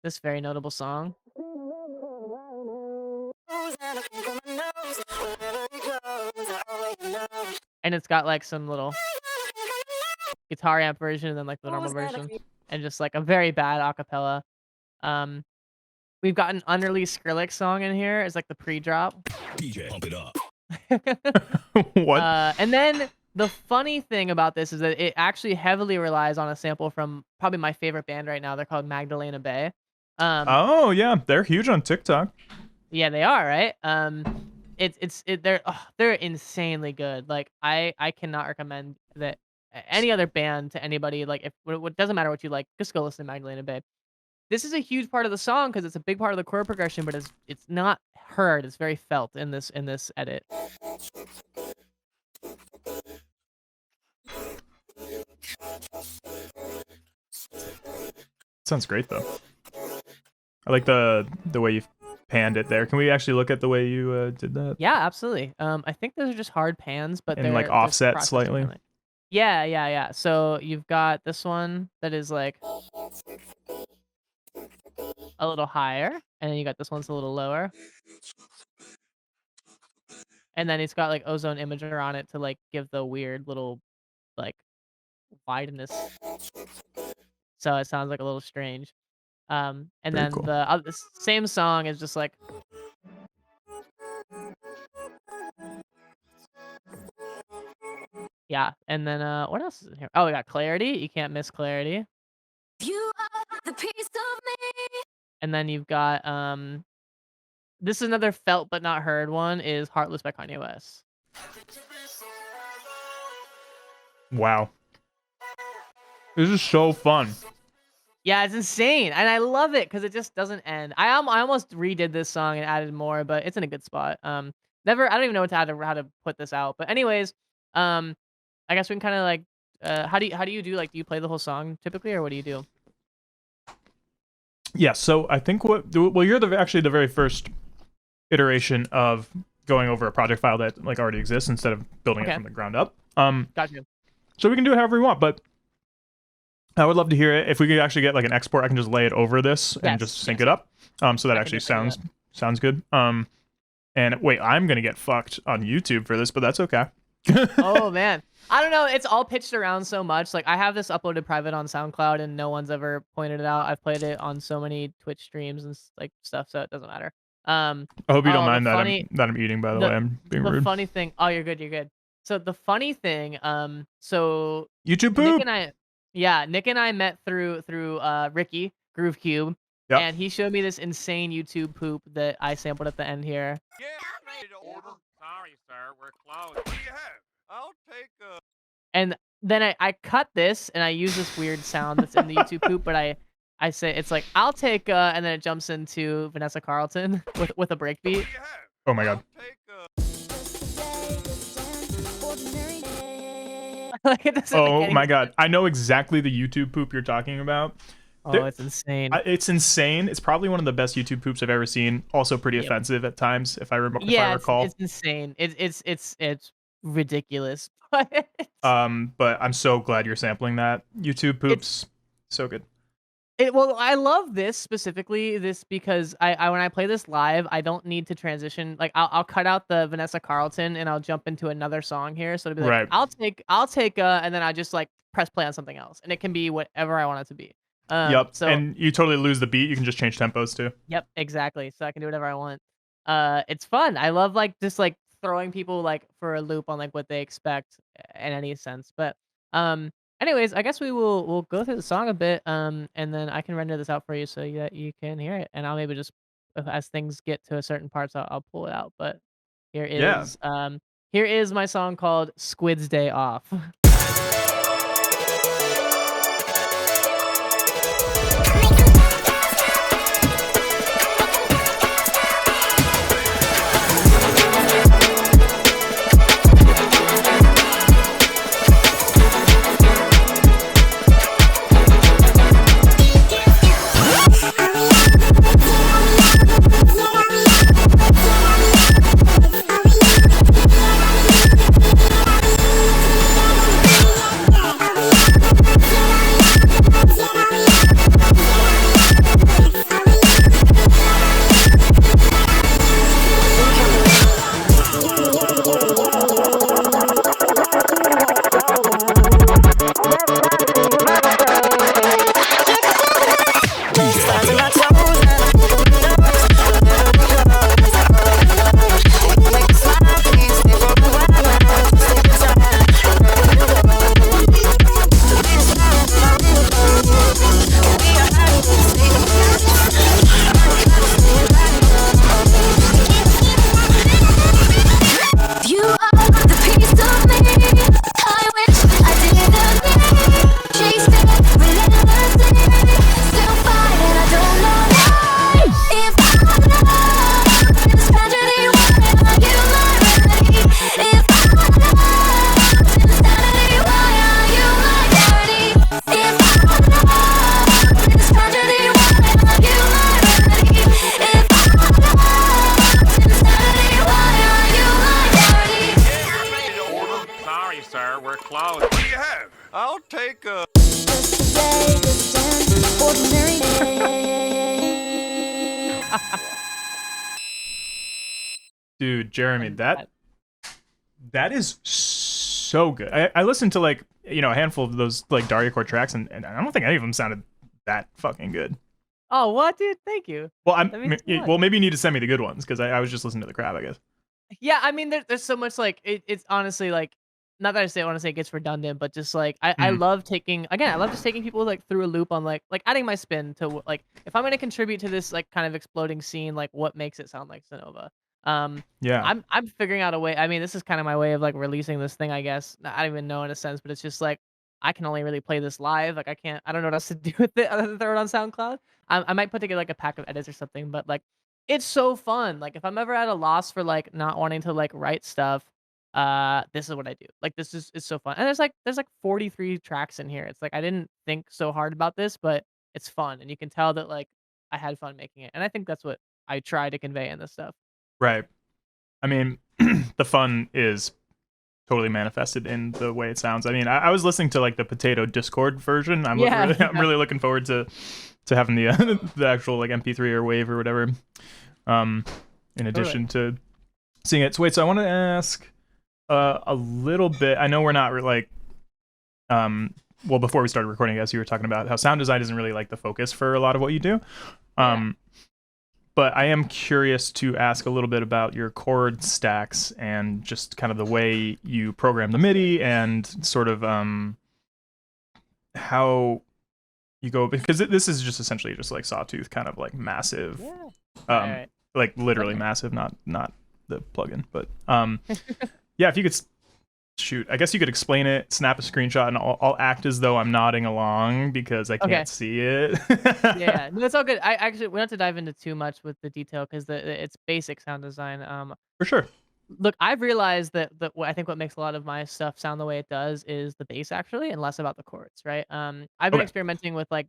this very notable song. And it's got like some little guitar amp version and then like the normal version. And just like a very bad acapella. Um, we've got an unreleased Skrillex song in here. It's like the pre-drop. DJ, pump it up. what? And then the funny thing about this is that it actually heavily relies on a sample from probably my favorite band right now. They're called Magdalena Bay. Oh yeah, they're huge on TikTok. Yeah, they are, right? They're insanely good. Like I cannot recommend that any other band to anybody. Like if it doesn't matter what you like, just go listen to Magdalena Bay. This is a huge part of the song because it's a big part of the chord progression, but it's not heard. It's very felt in this edit. Sounds great though. I like the way you panned it there. Can we actually look at the way you did that? Yeah, absolutely. I think those are just hard pans, but And they're like just offset processed slightly. differently. Yeah. So you've got this one that is like a little higher, and then you got this one's a little lower. And then it's got like ozone imager on it to like give the weird little like wideness. So it sounds like a little strange. And Very then cool. the same song is just like yeah. And then what else is in here? Oh, we got clarity. You can't miss clarity. You are the piece of me. And then you've got this is another felt but not heard one is Heartless by Kanye West. Wow. This is so fun. Yeah, it's insane, and I love it because it just doesn't end. I almost redid this song and added more, but it's in a good spot. I don't even know how to put this out. But anyways, I guess we can kind of like, how do you do like do you play the whole song typically, or what do you do? Yeah, so I think you're actually the very first iteration of going over a project file that like already exists instead of building it Okay. from the ground up. Gotcha. So we can do it however we want, but I would love to hear it. If we could actually get like an export, I can just lay it over this and just sync it up. So that I can actually definitely do sounds good. And wait, I'm gonna get fucked on YouTube for this, but that's okay. Oh man, I don't know. It's all pitched around so much. Like I have this uploaded private on SoundCloud, and no one's ever pointed it out. I've played it on so many Twitch streams and like stuff, so it doesn't matter. I hope you don't mind that funny, I'm eating. By the way, I'm being the rude. funny thing. Oh, you're good. You're good. So the funny thing. So YouTube poop. Nick and I met through Ricky Groove Cube. Yep. And he showed me this insane YouTube poop that I sampled at the end here. Yeah, I'm ready to order. Sorry, sir, we're closed. What do you have? I'll take a... And then I cut this and I use this weird sound that's in the YouTube poop, but I say it's like I'll take and then it jumps into Vanessa Carlton with a breakbeat. What do you have? Oh my god. I'll take a... Like, it doesn't make Oh any my sense. god. I know exactly the YouTube poop you're talking about. Oh, it's insane. It's insane. It's probably one of the best YouTube poops I've ever seen. Also pretty offensive at times, if I recall. It's insane. It's ridiculous. But I'm so glad you're sampling that. YouTube poops, so good. Well, I love this specifically. This because I when I play this live, I don't need to transition. Like I'll cut out the Vanessa Carlton and I'll jump into another song here. So it'll be like I'll take and then I just like press play on something else, and it can be whatever I want it to be. Yep. So, and you totally lose the beat. You can just change tempos too. Yep, exactly. So I can do whatever I want. It's fun. I love like just like throwing people like for a loop on like what they expect in any sense. But anyways, I guess we'll go through the song a bit and then I can render this out for you so that you can hear it. And I'll maybe just as things get to a certain parts, I'll pull it out. But here is my song called Squid's Day Off. America. Yesterday, distant, ordinary day. Dude, Jeremy, And that is so good. I listened to like a handful of those like Daria-core tracks, and I don't think any of them sounded that fucking good. Oh, what, dude? Thank you. Well, That means so much. well, maybe you need to send me the good ones because I was just listening to the crap, I guess. Yeah, I mean, there's so much like it's honestly like not that I want to say it gets redundant, but just like I Mm. love taking again, I love just taking people like through a loop on like adding my spin to like if I'm gonna contribute to this like kind of exploding scene, like what makes it sound like Synova. Yeah. I'm figuring out a way. I mean, this is kind of my way of like releasing this thing, I guess. I don't even know in a sense, but it's just like I can only really play this live. Like I don't know what else to do with it other than throw it on SoundCloud. I might put together like a pack of edits or something, but like it's so fun. Like if I'm ever at a loss for like not wanting to like write stuff, this is what I do. Like this is it's so fun. And there's like 43 tracks in here. It's like I didn't think so hard about this, but it's fun and you can tell that like I had fun making it. And I think that's what I try to convey in this stuff. Right. I mean, the fun is totally manifested in the way it sounds. I mean, I was listening to like the Potato Discord version. I'm Yeah, really, I'm yeah. really looking forward to having the the actual like MP3 or Wave or whatever. In addition to seeing it. So wait, so I want to ask a little bit. I know we're not like well, before we started recording, I guess you were talking about how sound design isn't really like the focus for a lot of what you do. But I am curious to ask a little bit about your chord stacks and just kind of the way you program the MIDI and sort of how you go, because this is just essentially just like Sawtooth, kind of like massive, Right. like literally Okay. massive, not the plugin, but yeah, if you could shoot, I guess you could explain it, snap a screenshot, and I'll act as though I'm nodding along because I can't Okay. see it. Yeah, no, it's all good. I actually we don't have to dive into too much with the detail because it's basic sound design. For sure. Look, I've realized that I think what makes a lot of my stuff sound the way it does is the bass actually, and less about the chords, right? I've been Okay. experimenting with like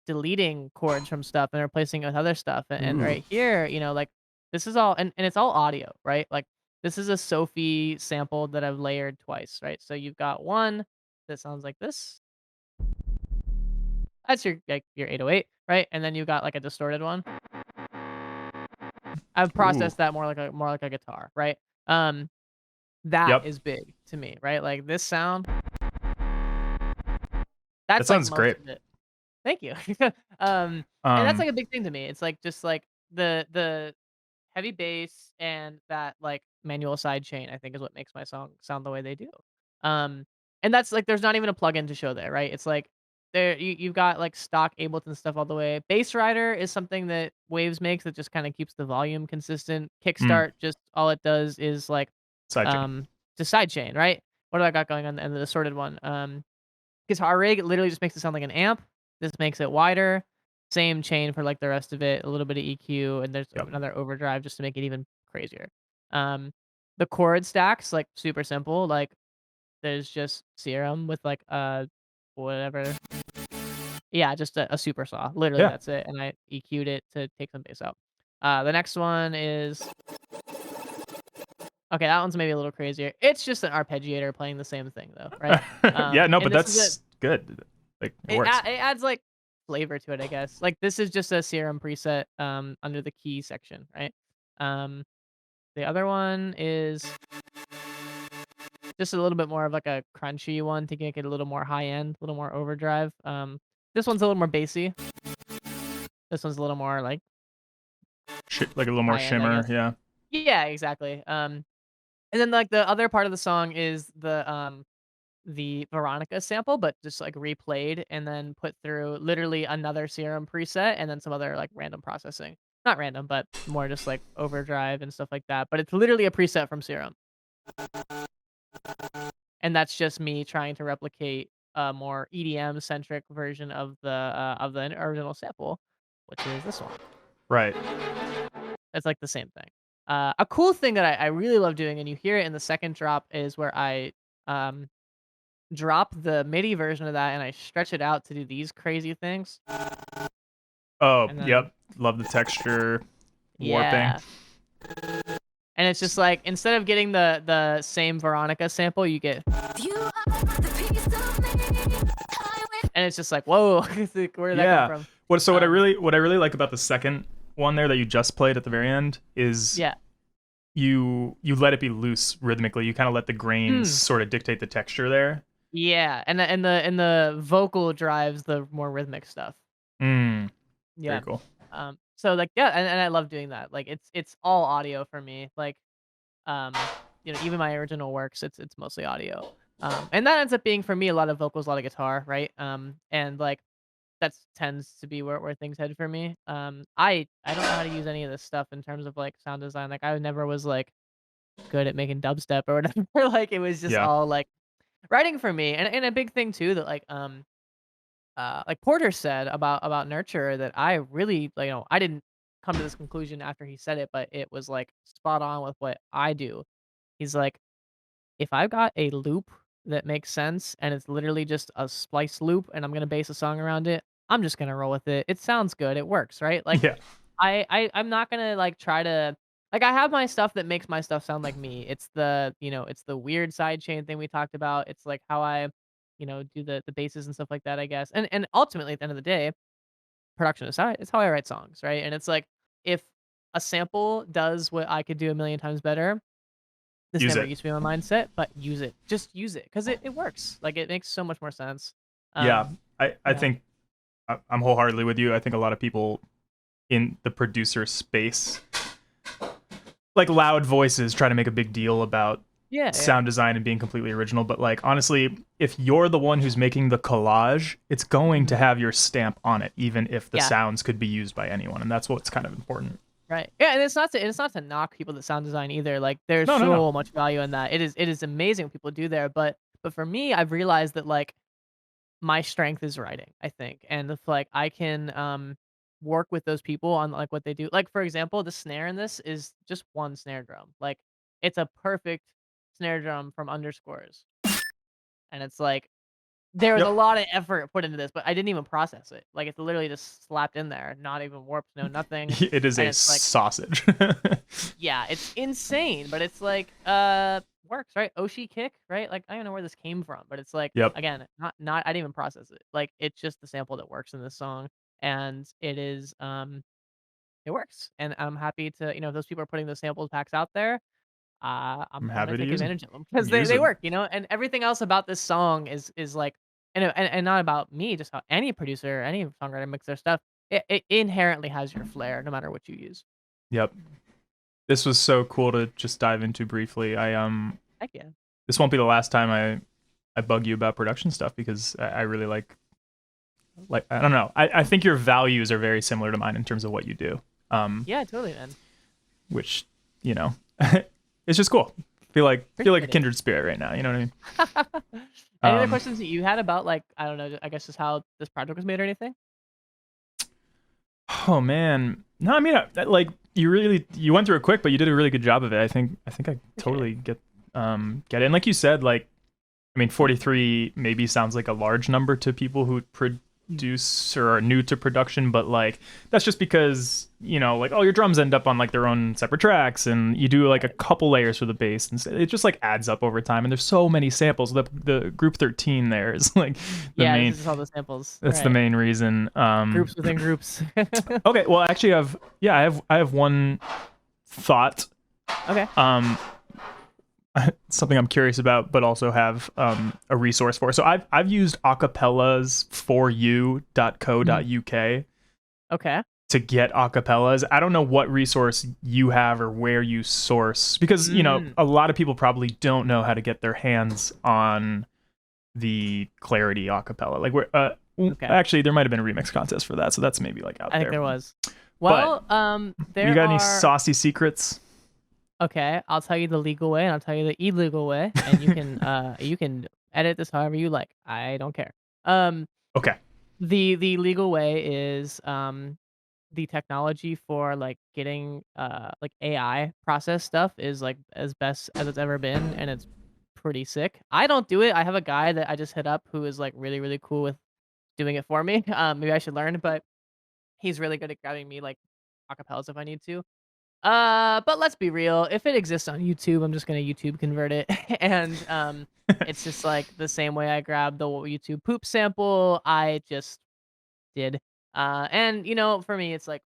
deleting chords from stuff and replacing it with other stuff, and Ooh. right here, like this is all, and it's all audio, right? Like this is a Sophie sample that I've layered twice, right? So you've got one that sounds like this. That's your 808, right? And then you got like a distorted one. I've processed that more like a guitar, right? That is big to me, right? Like this sound. That's like sounds most great. of it. Thank you. And that's like a big thing to me. It's like just like the heavy bass and that like manual side chain, I think is what makes my song sound the way they do. Um, and that's like there's not even a plugin to show there, right? It's like you've got like stock Ableton stuff all the way. Bass Rider is something that Waves makes that just kind of keeps the volume consistent. Kickstart just all it does is like Sidechain. just sidechain, right? What do I got going on? And the distorted one. Guitar rig literally just makes it sound like an amp. This makes it wider. Same chain for like the rest of it. A little bit of EQ, and there's another overdrive just to make it even crazier. The chord stacks like super simple. Like there's just Serum with like whatever. Yeah, just a super saw. Literally, that's it. And I EQ'd it to take some bass out. The next one is okay. That one's maybe a little crazier. It's just an arpeggiator playing the same thing though, right? Yeah, no, but and this is that's good. Like it works. It adds like flavor to it, I guess. Like this is just a Serum preset under the key section, right? The other one is just a little bit more of like a crunchy one to make it a little more high end, a little more overdrive. This one's a little more bassy. This one's a little more like like a little more high-end, I shimmer, guess. yeah. Yeah, exactly. And then like the other part of the song is the Veronica sample, but just like replayed and then put through literally another Serum preset and then some other like random processing. Not random, but more just like overdrive and stuff like that. But it's literally a preset from Serum. And that's just me trying to replicate a more EDM centric version of the original sample, which is this one. Right. It's like the same thing. A cool thing that I really love doing, and you hear it in the second drop, is where I drop the MIDI version of that and I stretch it out to do these crazy things. Oh, And then- yep. Love the texture warping. Yeah. And it's just like instead of getting the same Veronica sample, you get You are the piece of me. I and it's just like, whoa, like, where did that come Yeah. from? What I Um, really like about the second one there that you just played at the very end is yeah. you let it be loose rhythmically. You kind of let the grains Mm, sort of dictate the texture there. yeah, and the vocal drives the more rhythmic stuff. Mm, very Yeah. cool. So like yeah, and I love doing that. Like it's all audio for me. Like even my original works, it's mostly audio. And that ends up being for me a lot of vocals, a lot of guitar, right? And like that tends to be where things head for me. I don't know how to use any of this stuff in terms of like sound design. Like I never was like good at making dubstep or whatever. Like it was just Yeah. all like writing for me. And a big thing too that like Porter said about nurture that I really like, I didn't come to this conclusion after he said it, but it was like spot on with what I do. He's like, if I've got a loop that makes sense and it's literally just a splice loop and I'm gonna base a song around it, I'm just gonna roll with it. It sounds good. It works, right? Like Yeah. I'm not gonna like try to like I have my stuff that makes my stuff sound like me. It's the weird side chain thing we talked about. It's like how I, do the basses and stuff like that, I guess. And ultimately at the end of the day, production aside, it's how I write songs, right? And it's like if a sample does what I could do a million times better, this Use never it. used to be my mindset, but use it. Just use it because it works. Like it makes so much more sense. Yeah. Um, I yeah. think I'm wholeheartedly with you. I think a lot of people in the producer space, like loud voices, try to make a big deal about Yeah, yeah. sound design and being completely original. But like honestly, if you're the one who's making the collage, it's going to Mhm. have your stamp on it, even if the Yeah. sounds could be used by anyone. And that's what's kind of important. Right. Yeah, and it's not to knock people that sound design either. Like there's No, no, no. so much value in that. It is amazing what people do there, but for me, I've realized that like my strength is writing, I think. And if like I can work with those people on like what they do. Like for example, the snare in this is just one snare drum. Like it's a perfect snare drum from underscores. And it's like there was a Yep. lot of effort put into this, but I didn't even process it. Like it's literally just slapped in there, not even warped, no nothing. It is And a it's like sausage. yeah, it's insane, but it's like, works, right? Oshi kick, right? Like, I don't know where this came from, but it's like, Yep. again, not I didn't even process it. Like, it's just the sample that works in this song, and it works. And I'm happy to, if those people are putting those samples packs out there, I'm I'm gonna happy to take use them. advantage of them because they Use they them. work, and everything else about this song is like, and not about me, just how any producer, any songwriter makes their stuff. It inherently has your flair, no matter what you use. Yep. This was so cool to just dive into briefly. Heck yeah. This won't be the last time I bug you about production stuff because I really like I don't know. I think your values are very similar to mine in terms of what you do. Yeah, totally, man. Which, you know, it's just cool. Feel like a Appreciate it. kindred spirit right now, you know what I mean? Any other Um questions that you had about like I don't know, I guess just how this project was made or anything? oh man. No, I mean like you went through it quick, but you did a really good job of it. I think I Appreciate it. totally get it. And like you said, like I mean 43 maybe sounds like a large number to people who produce or are new to production, but like that's just because, like all your drums end up on like their own separate tracks and you do like a Right. couple layers for the bass and it just like adds up over time and there's so many samples. The group 13 there is like the Yeah, main this is all the samples. that's the Right. main reason. Groups within groups. Okay, well actually I have one thought, Okay. something I'm curious about, but also have a resource for. So I've used acapellas for you.co.uk Okay. to get acapellas. I don't know what resource you have or where you source because Mm. a lot of people probably don't know how to get their hands on the Clarity acapella. Like Okay. actually there might have been a remix contest for that, so that's maybe like out I think there. there was. But Well, there you got any are saucy secrets? okay, I'll tell you the legal way and I'll tell you the illegal way, and you can edit this however you like. I don't care. Um, Okay. the legal way is the technology for like getting like AI process stuff is like as best as it's ever been, and it's pretty sick. I don't do it. I have a guy that I just hit up who is like really really cool with doing it for me. Maybe I should learn, but he's really good at grabbing me like acapellas if I need to. But let's be real. If it exists on YouTube, I'm just gonna YouTube convert it, and it's just like the same way I grabbed the YouTube poop sample. I just did, and for me, it's like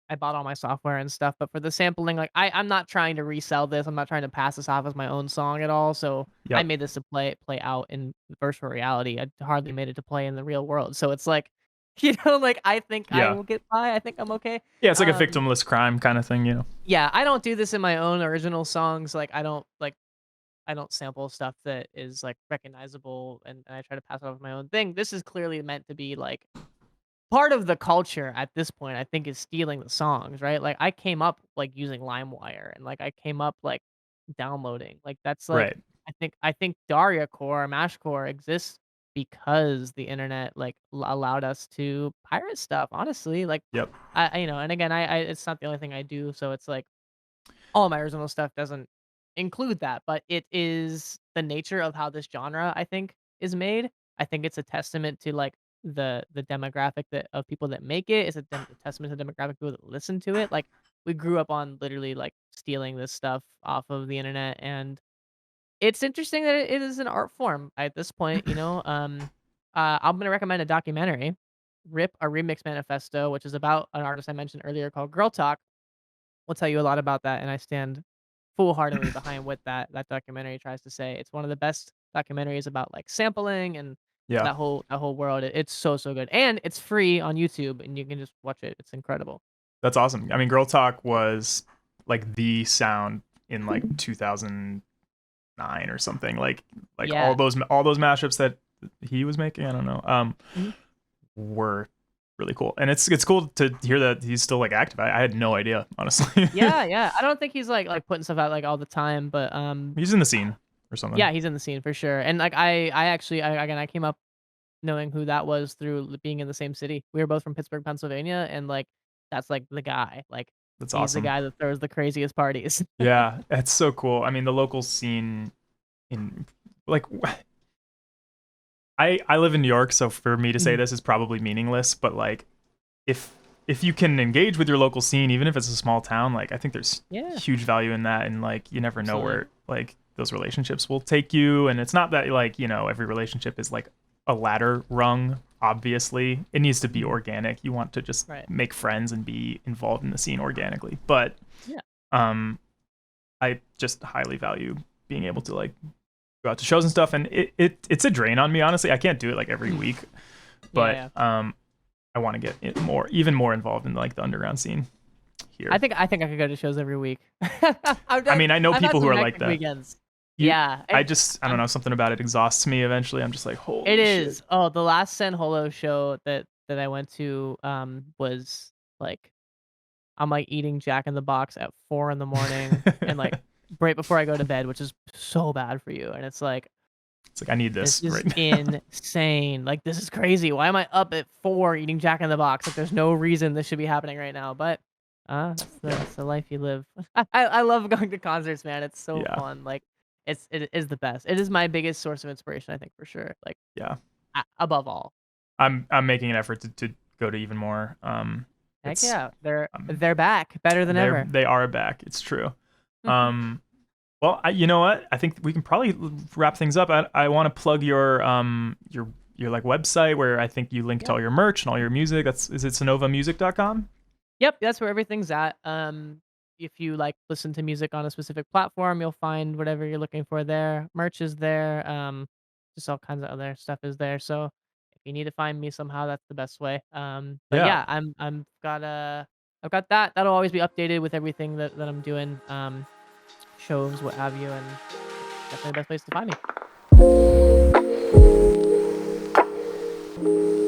I bought all my software and stuff, but for the sampling, like I'm not trying to resell this. I'm not trying to pass this off as my own song at all. So I Yep. made this to play out in virtual reality. I hardly made it to play in the real world. So it's like, like I think I Yeah. will get by. I think I'm okay. Yeah, it's like a Um, victimless crime kind of thing. yeah, I don't do this in my own original songs. Like I don't sample stuff that is like recognizable, and I try to pass it off as my own thing. This is clearly meant to be like part of the culture at this point. I think is stealing the songs, right? Like I came up like using LimeWire, and like I came up like downloading. Like that's like Right. I think Daria-core, Mashcore exists because the internet like allowed us to pirate stuff. Honestly, like Yep. and again, I it's not the only thing I do, so it's like all my original stuff doesn't include that, but it is the nature of how this genre, I think, is made. I think it's a testament to like the demographic that of people that make it. It's a testament to the demographic of people that listen to it. Like we grew up on literally like stealing this stuff off of the internet, and it's interesting that it is an art form at this point. I'm gonna recommend a documentary, "Rip: A Remix Manifesto," which is about an artist I mentioned earlier called Girl Talk. Will tell you a lot about that, and I stand full-heartedly behind what that documentary tries to say. It's one of the best documentaries about, like, sampling and Yeah. that whole world. It's so, so good, and it's free on YouTube, and you can just watch it. It's incredible. That's awesome. I mean, Girl Talk was like the sound in like 2009 or something. Like Yeah. all those mashups that he was making, I don't know, Mhm. were really cool. And it's cool to hear that he's still like active. I had no idea, honestly. Yeah, yeah. I don't think he's, like, putting stuff out, like, all the time, but, He's in the scene or something. yeah, he's in the scene for sure, and, like, I actually again, I came up knowing who that was through being in the same city. We were both from Pittsburgh, Pennsylvania, and, like, that's, like, the guy. Like, That's he's the awesome. guy that throws the craziest parties. Yeah, that's so cool. I mean, the local scene in like I live in New York, so for me to say Mhm. this is probably meaningless, but like if you can engage with your local scene, even if it's a small town, like I think there's Yeah. huge value in that, and like you never know Absolutely. where like those relationships will take you. And it's not that like, every relationship is like a ladder rung, obviously. It needs to be Mhm. organic. You want to just Right. make friends and be involved in the scene organically. But Yeah. um I just highly value being able to like go out to shows and stuff, and it's a drain on me, honestly. I can't do it like every week, but Yeah. I want to get even more involved in like the underground scene here. I think I could go to shows every week. I mean, I know I've had people who some are like hectic that. weekends. You- Yeah, I and don't know, something about it exhausts me eventually. I'm just like, holy it shit. is. Oh, the last San Holo show that I went to was like I'm like eating Jack in the Box at 4 in the morning and like right before I go to bed, which is so bad for you. And it's like It's like I need this this is right now. insane. Like this is crazy. Why am I up at 4 eating Jack in the Box? Like there's no reason this should be happening right now. But that's the life you live. I love going to concerts, man. It's so Yeah. fun. Like it is the best. It is my biggest source of inspiration, I think, for sure. Like Yeah. above all. I'm making an effort to go to even more. Heck It's yeah. They're um, they're back. Better than ever. they are back. It's true. Well, you know what? I think we can probably wrap things up. I want to plug your like website where I think you link to Yeah. all your merch and all your music. Is it synovamusic.com? Yep, that's where everything's at. If you like listen to music on a specific platform, you'll find whatever you're looking for there. Merch is there. Just all kinds of other stuff is there. So if you need to find me somehow, that's the best way. But Yeah. yeah, I've got that. That'll always be updated with everything that I'm doing. Shows, what have you, and definitely the best place to find me.